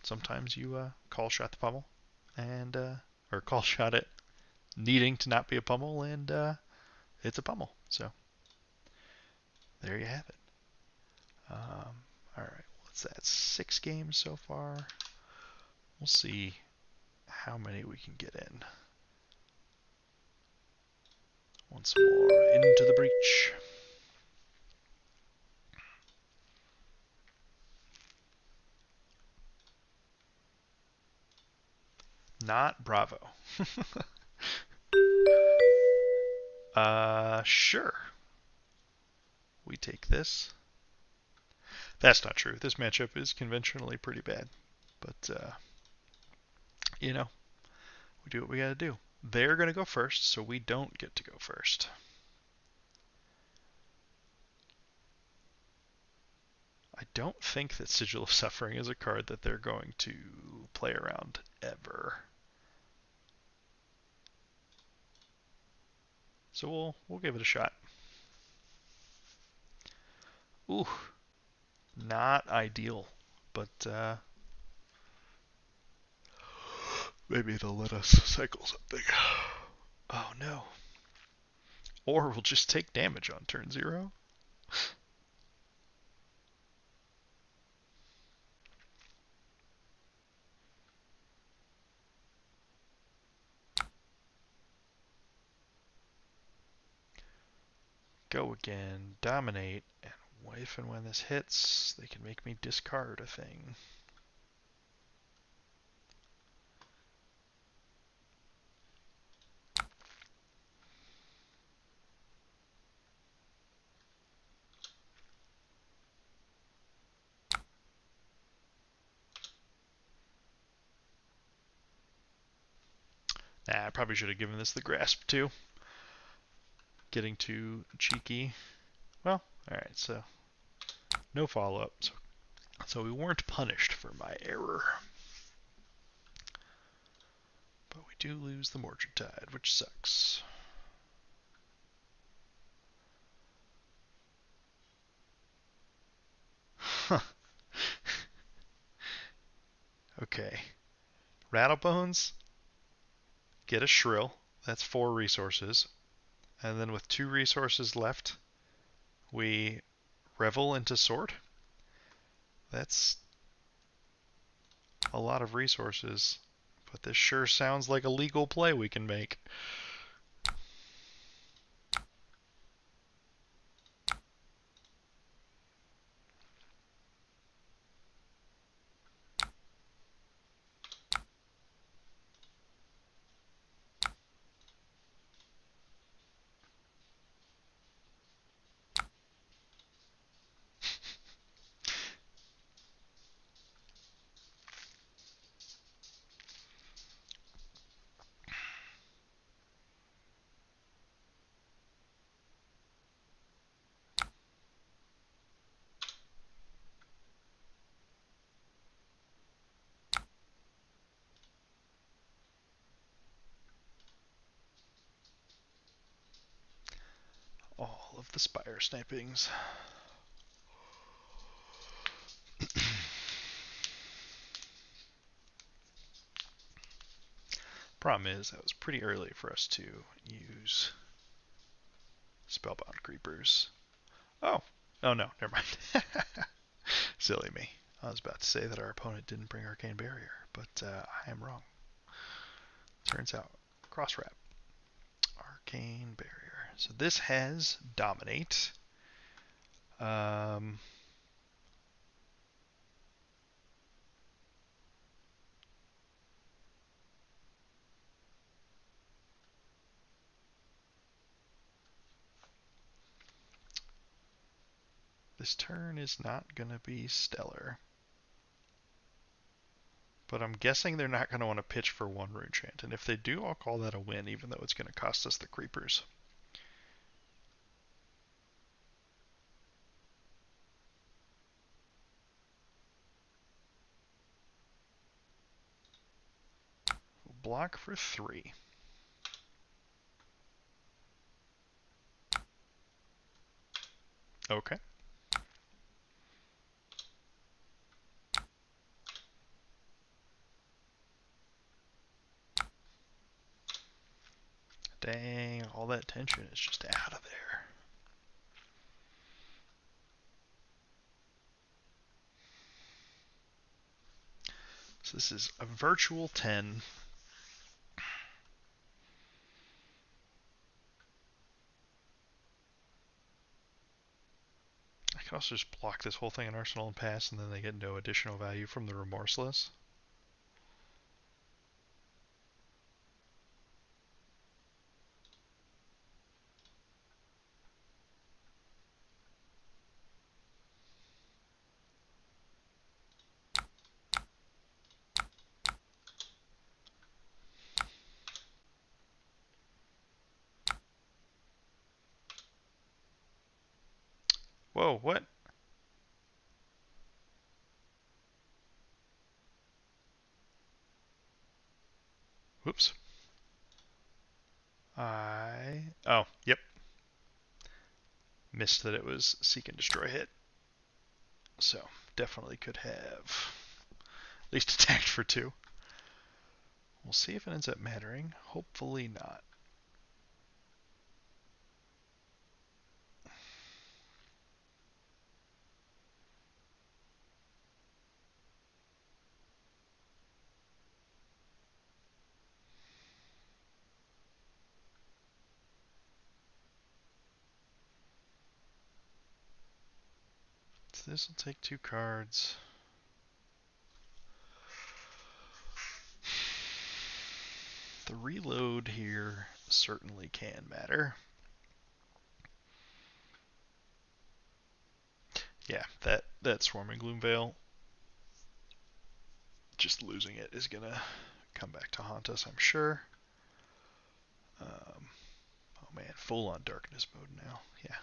sometimes you call shot the Pummel, and or call shot it needing to not be a Pummel, and it's a Pummel. So there you have it. All right, what's that? 6 games so far. We'll see how many we can get in. Once more into the breach. Not Bravo. Sure. We take this. That's not true. This matchup is conventionally pretty bad. But, you know, we do what we gotta do. They're gonna go first, so we don't get to go first. I don't think that Sigil of Suffering is a card that they're going to play around ever. So we'll give it a shot. Ooh, not ideal, but maybe they'll let us cycle something. Oh no. Or we'll just take damage on turn 0. Go again, dominate, and if and when this hits, they can make me discard a thing. Nah, I probably should have given this the grasp too. Getting too cheeky. Well, alright, so no follow-up. So we weren't punished for my error. But we do lose the Mordred Tide, which sucks. Huh. Okay. Rattlebones, get a Shrill. That's 4 resources. And then with 2 resources left, we Revel into Sword. That's a lot of resources, but this sure sounds like a legal play we can make. All of the Spire snipings. Problem is, that was pretty early for us to use Spellbound Creepers. Oh, no, never mind. Silly me. I was about to say that our opponent didn't bring Arcane Barrier, but I am wrong. Turns out, Cross Wrap. Arcane Barrier. So this has Dominate. This turn is not going to be stellar. But I'm guessing they're not going to want to pitch for one rune chant, and if they do, I'll call that a win, even though it's going to cost us the creepers. We'll block for 3. Okay. Dang, all that tension is just out of there. So this is a virtual 10. I can also just block this whole thing in Arsenal and pass, and then they get no additional value from the Remorseless. Whoa, what? Whoops. Oh, yep. Missed that it was Seek and Destroy hit. So, definitely could have at least attacked for 2. We'll see if it ends up mattering. Hopefully not. So this will take 2 cards. The reload here certainly can matter. Yeah, that Swarming Gloomveil, just losing it is gonna come back to haunt us, I'm sure. Oh man, full on darkness mode now. Yeah,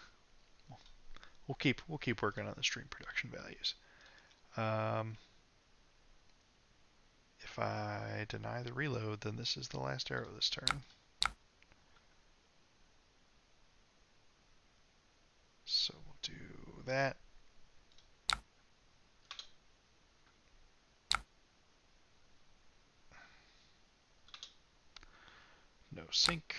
we'll keep working on the stream production values. If I deny the reload, then this is the last arrow this turn. So we'll do that. No sync.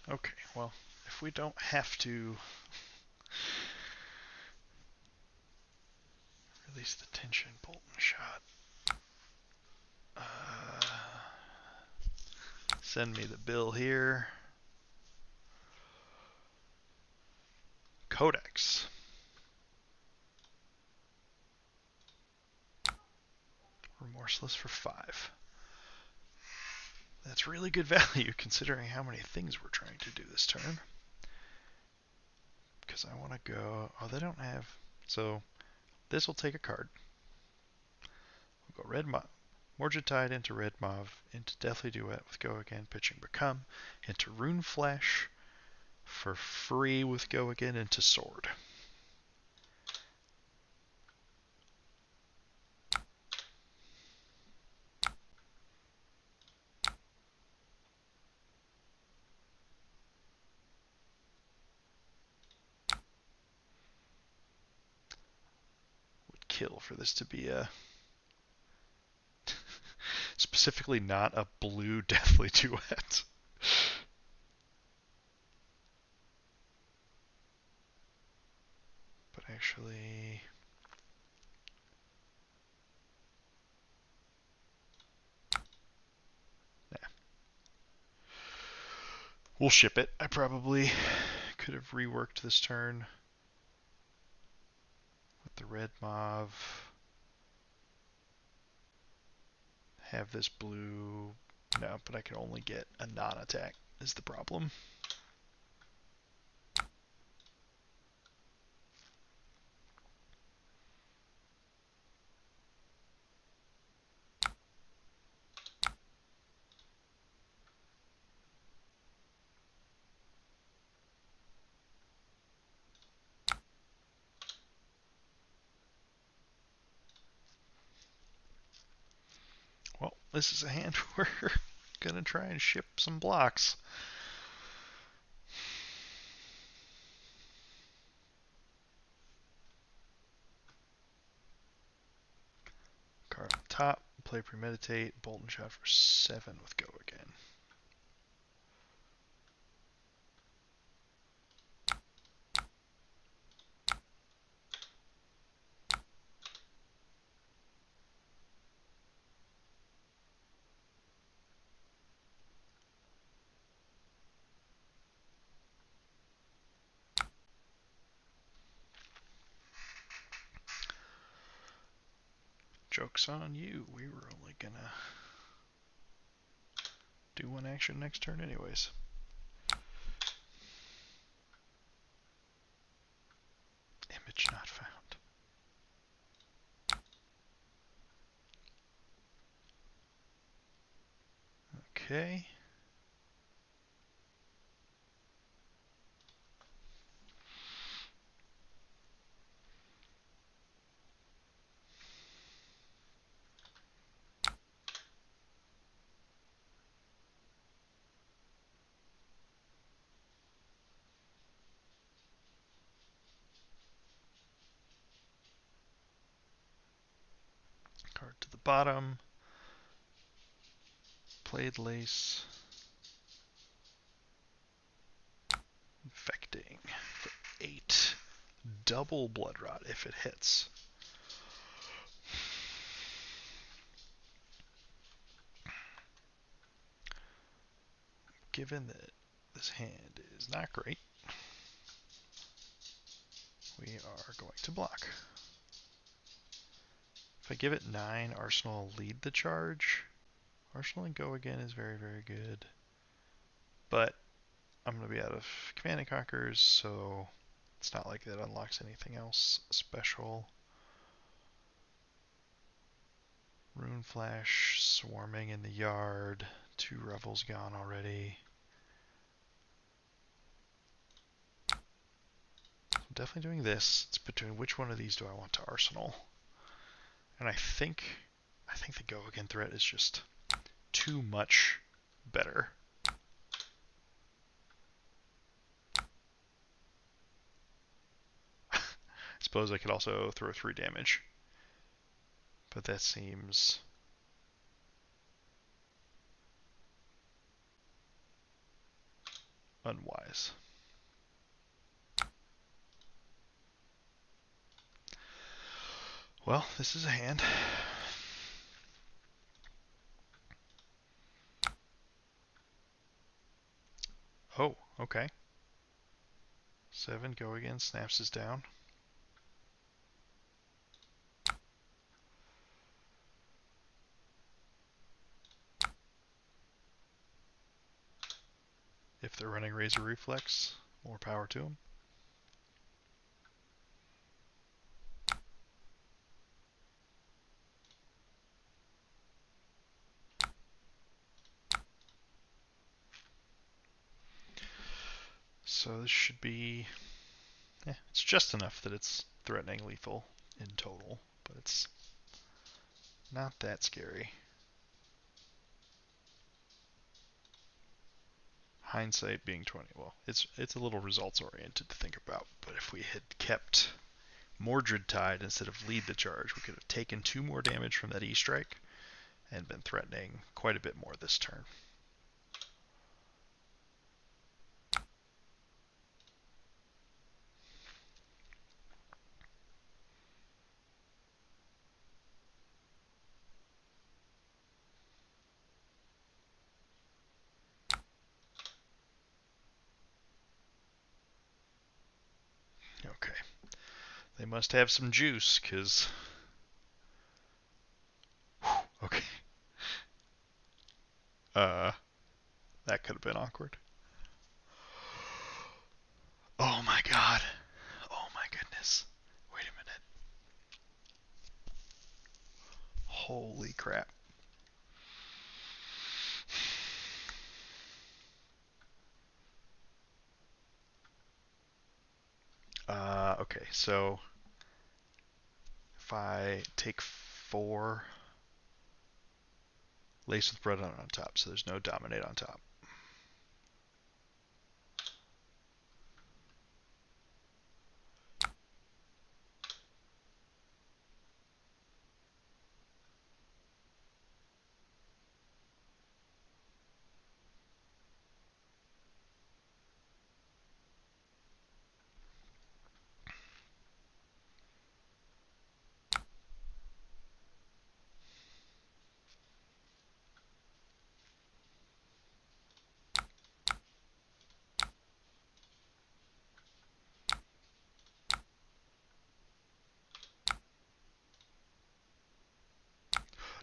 Okay, well, if we don't have to release the tension bolt and shot, send me the bill here. Codex. Remorseless for 5. That's really good value considering how many things we're trying to do this turn. Because I want to go... Oh, they don't have... So, this will take a card. We'll go Red Mauve. Morgentide into Red Mauve, into Deathly Duet with Go Again, pitching Become, into Rune Flash for free with Go Again, into Sword. Would kill for this to be a... specifically not a blue Deathly Duet. But actually... Nah. We'll ship it. I probably could have reworked this turn with the red mauve. Have this blue. No, but I can only get a non-attack is the problem. Well, this is a hand where we're gonna try and ship some blocks. Card on top, play Premeditate, Bolt and Shot for 7 with Go Again. Joke's on you. We were only gonna do one action next turn anyways. Image not found. Okay. Card to the bottom. Played Lace. Infecting for 8. Double Blood Rot if it hits. Given that this hand is not great, we are going to block. If I give it 9, Arsenal will lead the charge. Arsenal and Go Again is very, very good. But I'm going to be out of Command and Conquers, so it's not like that unlocks anything else special. Rune Flash swarming in the yard. 2 Revels gone already. I'm definitely doing this. It's between which one of these do I want to Arsenal. And I think the Go Again threat is just too much better. I suppose I could also throw 3 damage. But that seems unwise. Well, this is a hand. Oh, okay. 7, Go Again, snaps is down. If they're running Razor Reflex, more power to them. So this should be... it's just enough that it's threatening lethal in total, but it's not that scary. Hindsight being 20. Well, it's a little results oriented to think about, but if we had kept Mordred Tide instead of lead the charge, we could have taken 2 more damage from that E-Strike and been threatening quite a bit more this turn. Okay. They must have some juice, because... Okay. That could have been awkward. Oh my god. Oh my goodness. Wait a minute. Holy crap. Okay, so if I take 4 lace with bread on top, so there's no dominate on top.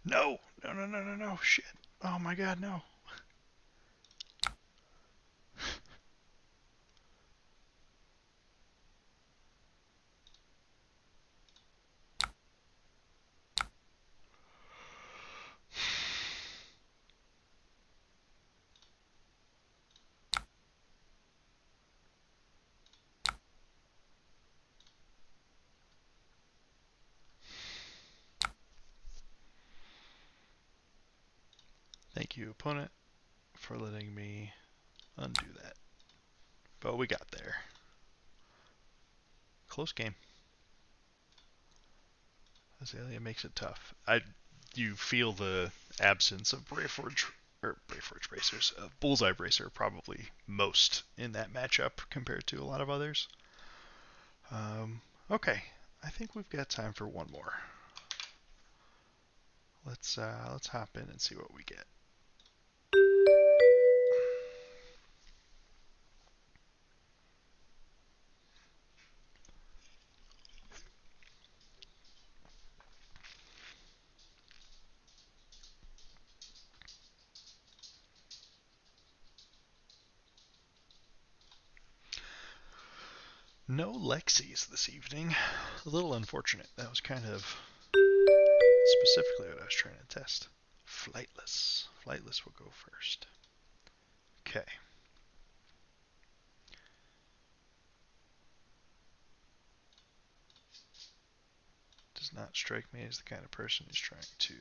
No! No, no, no, no, no. Shit. Oh my god, no. Thank you, opponent, for letting me undo that. But we got there. Close game. Azalea makes it tough. You feel the absence of Brayforge bracers. Bullseye bracer probably most in that matchup compared to a lot of others. Okay, I think we've got time for one more. Let's hop in and see what we get. No Lexies this evening. A little unfortunate. That was kind of specifically what I was trying to test. Flightless. Flightless will go first. Okay. Does not strike me as the kind of person who's trying to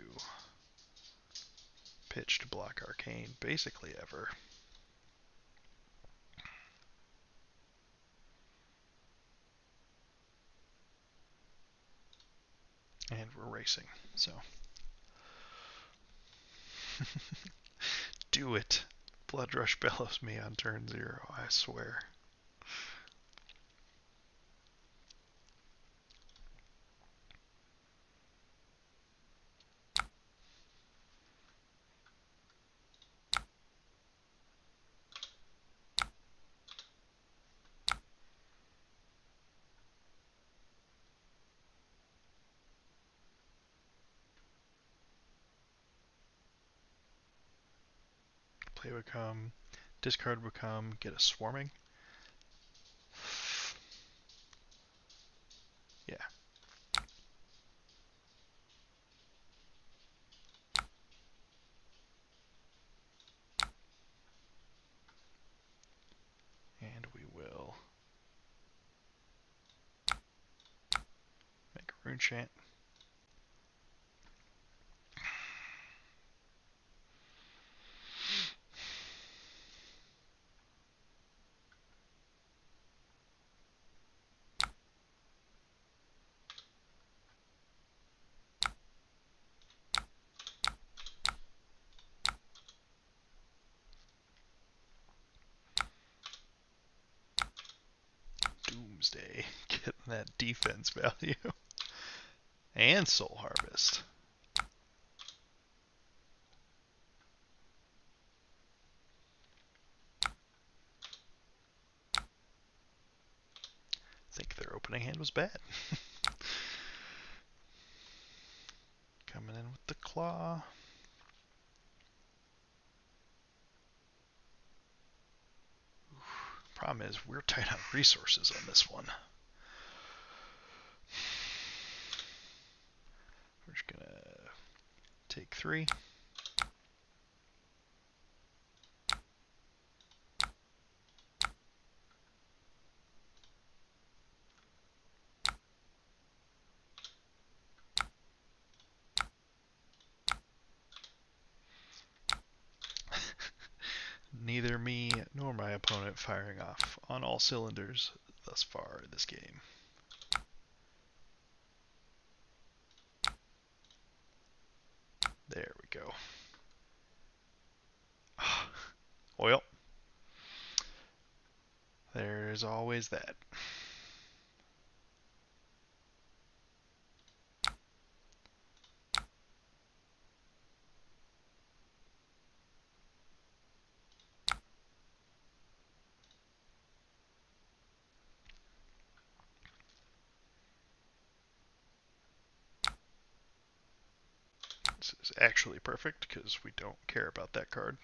pitch to block Arcane basically ever. And we're racing, so. Do it. Blood Rush bellows me on turn 0, I swear. Play would come, discard would come, get a swarming. Yeah. And we will make a rune chant. Doomsday, getting that defense value. And Soul Harvest. I think they're opening opening hand was bad. Coming in with the claw. Problem is, we're tight on resources on this one. We're just gonna take 3. Neither me nor my opponent firing off on all cylinders thus far in this game. There we go. Well, there's always that. This is actually perfect because we don't care about that card.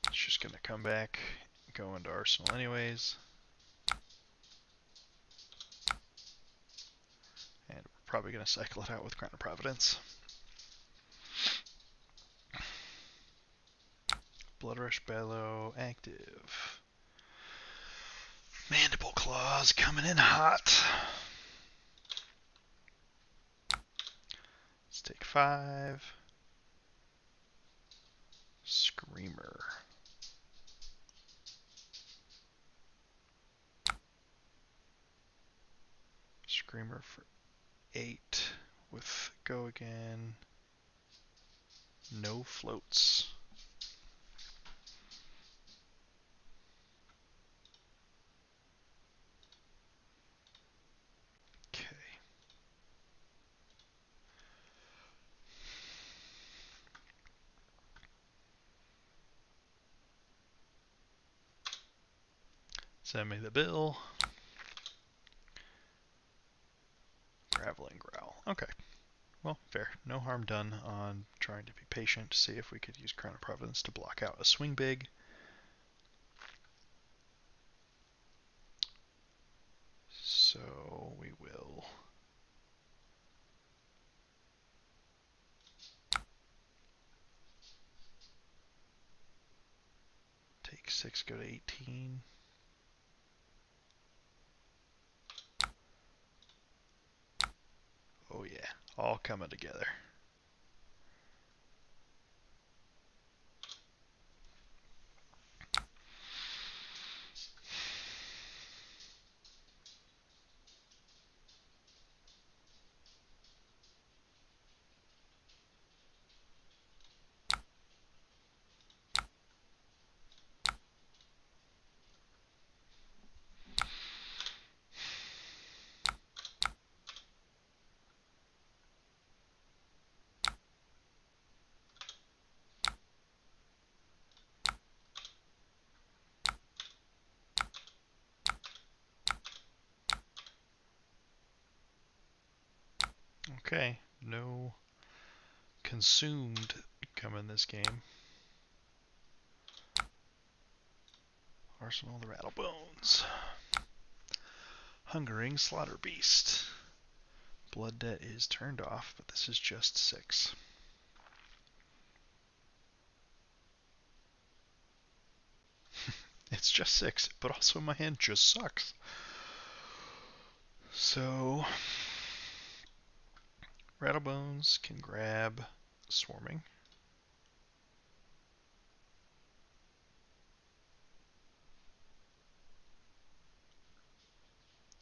It's just going to come back, go into Arsenal anyways. And we're probably going to cycle it out with Crown of Providence. Blood Rush Bellow active. Mandible Claws coming in hot. Let's take 5. Screamer. Screamer for 8 with go again. No floats. Okay. Send me the bill. Graveling Growl. Okay. Well, fair. No harm done on trying to be patient to see if we could use Crown of Providence to block out a swing big. So we will take 6, go to 18. Oh yeah, all coming together. Okay, no consumed come in this game. Arsenal the Rattlebones. Hungering Slaughter Beast. Blood Debt is turned off, but this is just 6. It's just 6, but also my hand just sucks. So, Rattlebones can grab Swarming.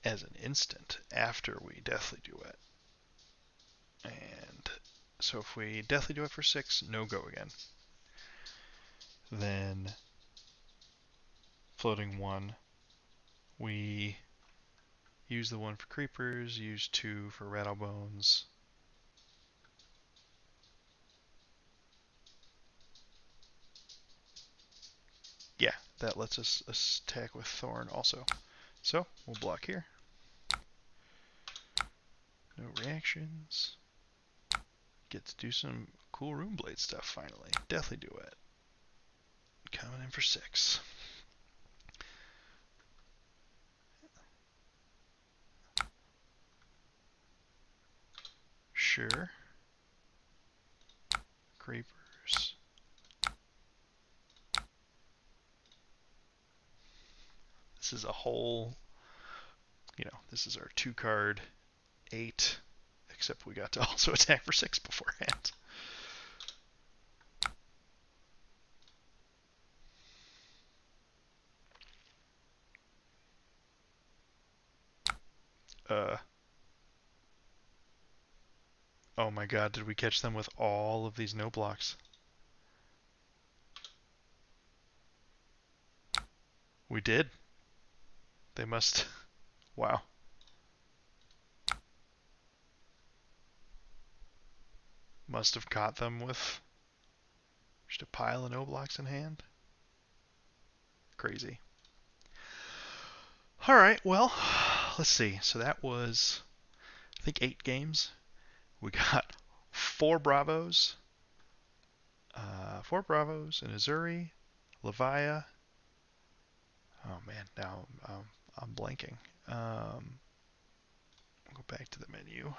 As an instant after we Deathly Duet. And so if we Deathly Duet for 6, no go again. Then floating 1, we use the 1 for creepers, use 2 for Rattlebones. Yeah, that lets us attack with Thorn also. So we'll block here. No reactions. Get to do some cool Runeblade stuff finally. Definitely do it. Coming in for 6. Sure. Creepers. This is a whole, this is our 2-card 8, except we got to also attack for 6 beforehand. Oh my god, did we catch them with all of these no blocks? We did. They must. Wow. Must have caught them with just a pile of no blocks in hand. Crazy. Alright, well, let's see. So that was, I think, 8 games. We got 4 Bravos. 4 Bravos, an Azuri, Levia. Oh man, now I'm blanking. I'll go back to the menu.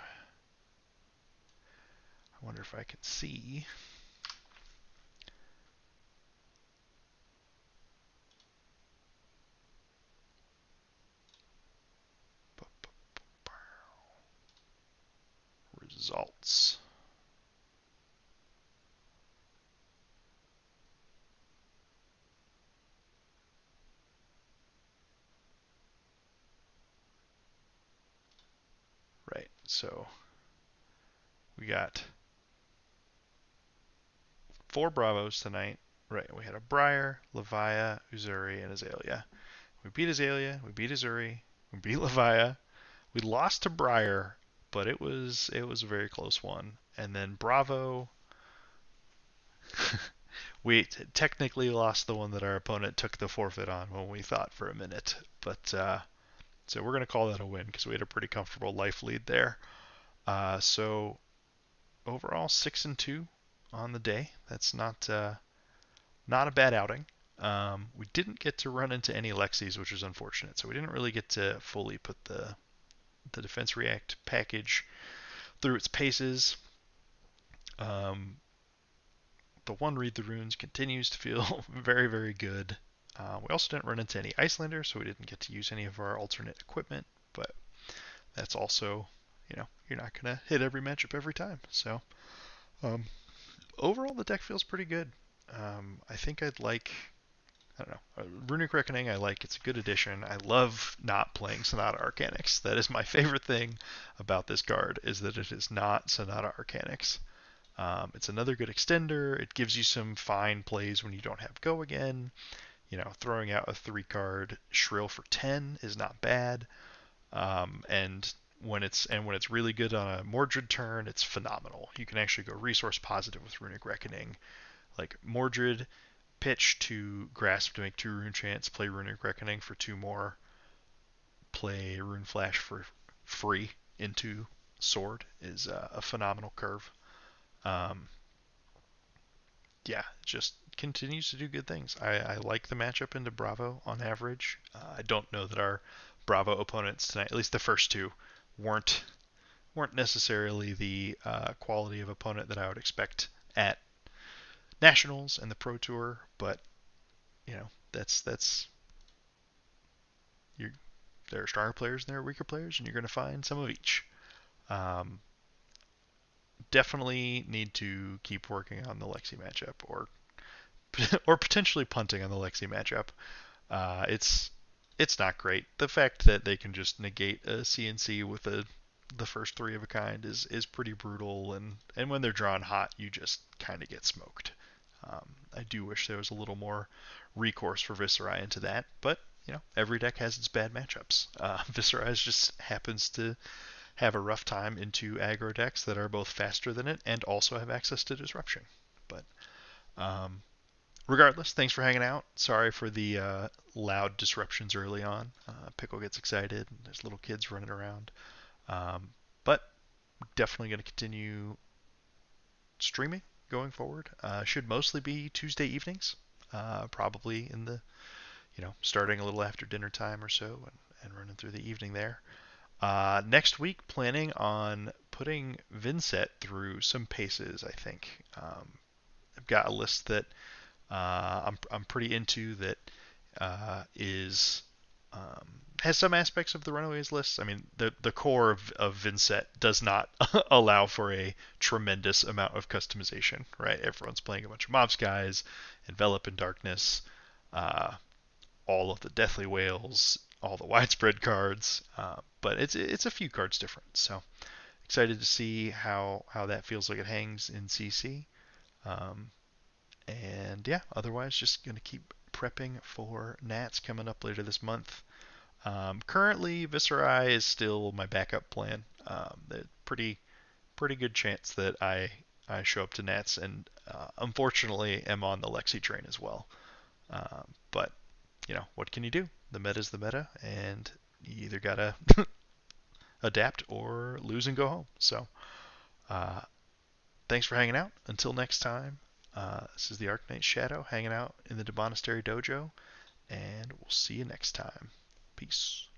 I wonder if I can see. Results. Right, so we got 4 Bravos tonight. Right, we had a Briar, Levia, Uzuri, and Azalea. We beat Azalea, we beat Azuri, we beat Levia. We lost to Briar, but it was a very close one. And then Bravo, we technically lost the one that our opponent took the forfeit on when we thought for a minute. But so we're gonna call that a win because we had a pretty comfortable life lead there. So overall 6-2 on the day. That's not a bad outing. We didn't get to run into any Lexis, which is unfortunate. So we didn't really get to fully put the Defense React package through its paces. The one Read the Runes continues to feel very, very good. We also didn't run into any Icelanders, so we didn't get to use any of our alternate equipment, but that's also, you're not going to hit every matchup every time. So um, overall, the deck feels pretty good. I think I'd like, I don't know, Runic Reckoning I like. It's a good addition. I love not playing Sonata Arcanics. That is my favorite thing about this card, is that it is not Sonata Arcanics. It's another good extender. It gives you some fine plays when you don't have Go again. Throwing out a 3-card Shrill for 10 is not bad. And when it's really good on a Mordred turn, it's phenomenal. You can actually go resource positive with Runic Reckoning. Like Mordred, pitch to Grasp to make 2 Rune Chants, play Runic Reckoning for 2 more, play Rune Flash for free into Sword is a phenomenal curve. Um, yeah, just continues to do good things. I like the matchup into Bravo on average. I don't know that our Bravo opponents tonight, at least the first 2, weren't necessarily the quality of opponent that I would expect at Nationals and the Pro Tour, but that's you. There are stronger players and there are weaker players, and you're going to find some of each. Um, Definitely need to keep working on the Lexi matchup, or potentially punting on the Lexi matchup. It's not great. The fact that they can just negate a CNC with the first 3 of a kind is pretty brutal, and when they're drawn hot, you just kind of get smoked. I do wish there was a little more recourse for Viserai into that, but every deck has its bad matchups. Viserai just happens to have a rough time into aggro decks that are both faster than it and also have access to disruption. But Regardless, thanks for hanging out. Sorry for the loud disruptions early on. Pickle gets excited, and there's little kids running around. But definitely going to continue streaming going forward. Should mostly be Tuesday evenings, probably in the starting a little after dinner time or so, and running through the evening there. Next week, planning on putting Vinset through some paces. I think I've got a list that I'm pretty into that is has some aspects of the Runaways list. I mean, the core of Vinset does not allow for a tremendous amount of customization, right? Everyone's playing a bunch of mob skies, envelop in darkness, uh, all of the deathly whales, all the widespread cards, but it's a few cards different. So excited to see how that feels like it hangs in CC. Um, and yeah, otherwise just gonna keep prepping for Nats coming up later this month. Currently, Viserai is still my backup plan. Pretty good chance that I show up to Nats, and unfortunately am on the Lexi train as well. But what can you do? The meta's the meta, and you either gotta adapt or lose and go home. So, uh, thanks for hanging out. Until next time, this is the Arknight Shadow hanging out in the Demonastery Dojo, and we'll see you next time. Peace.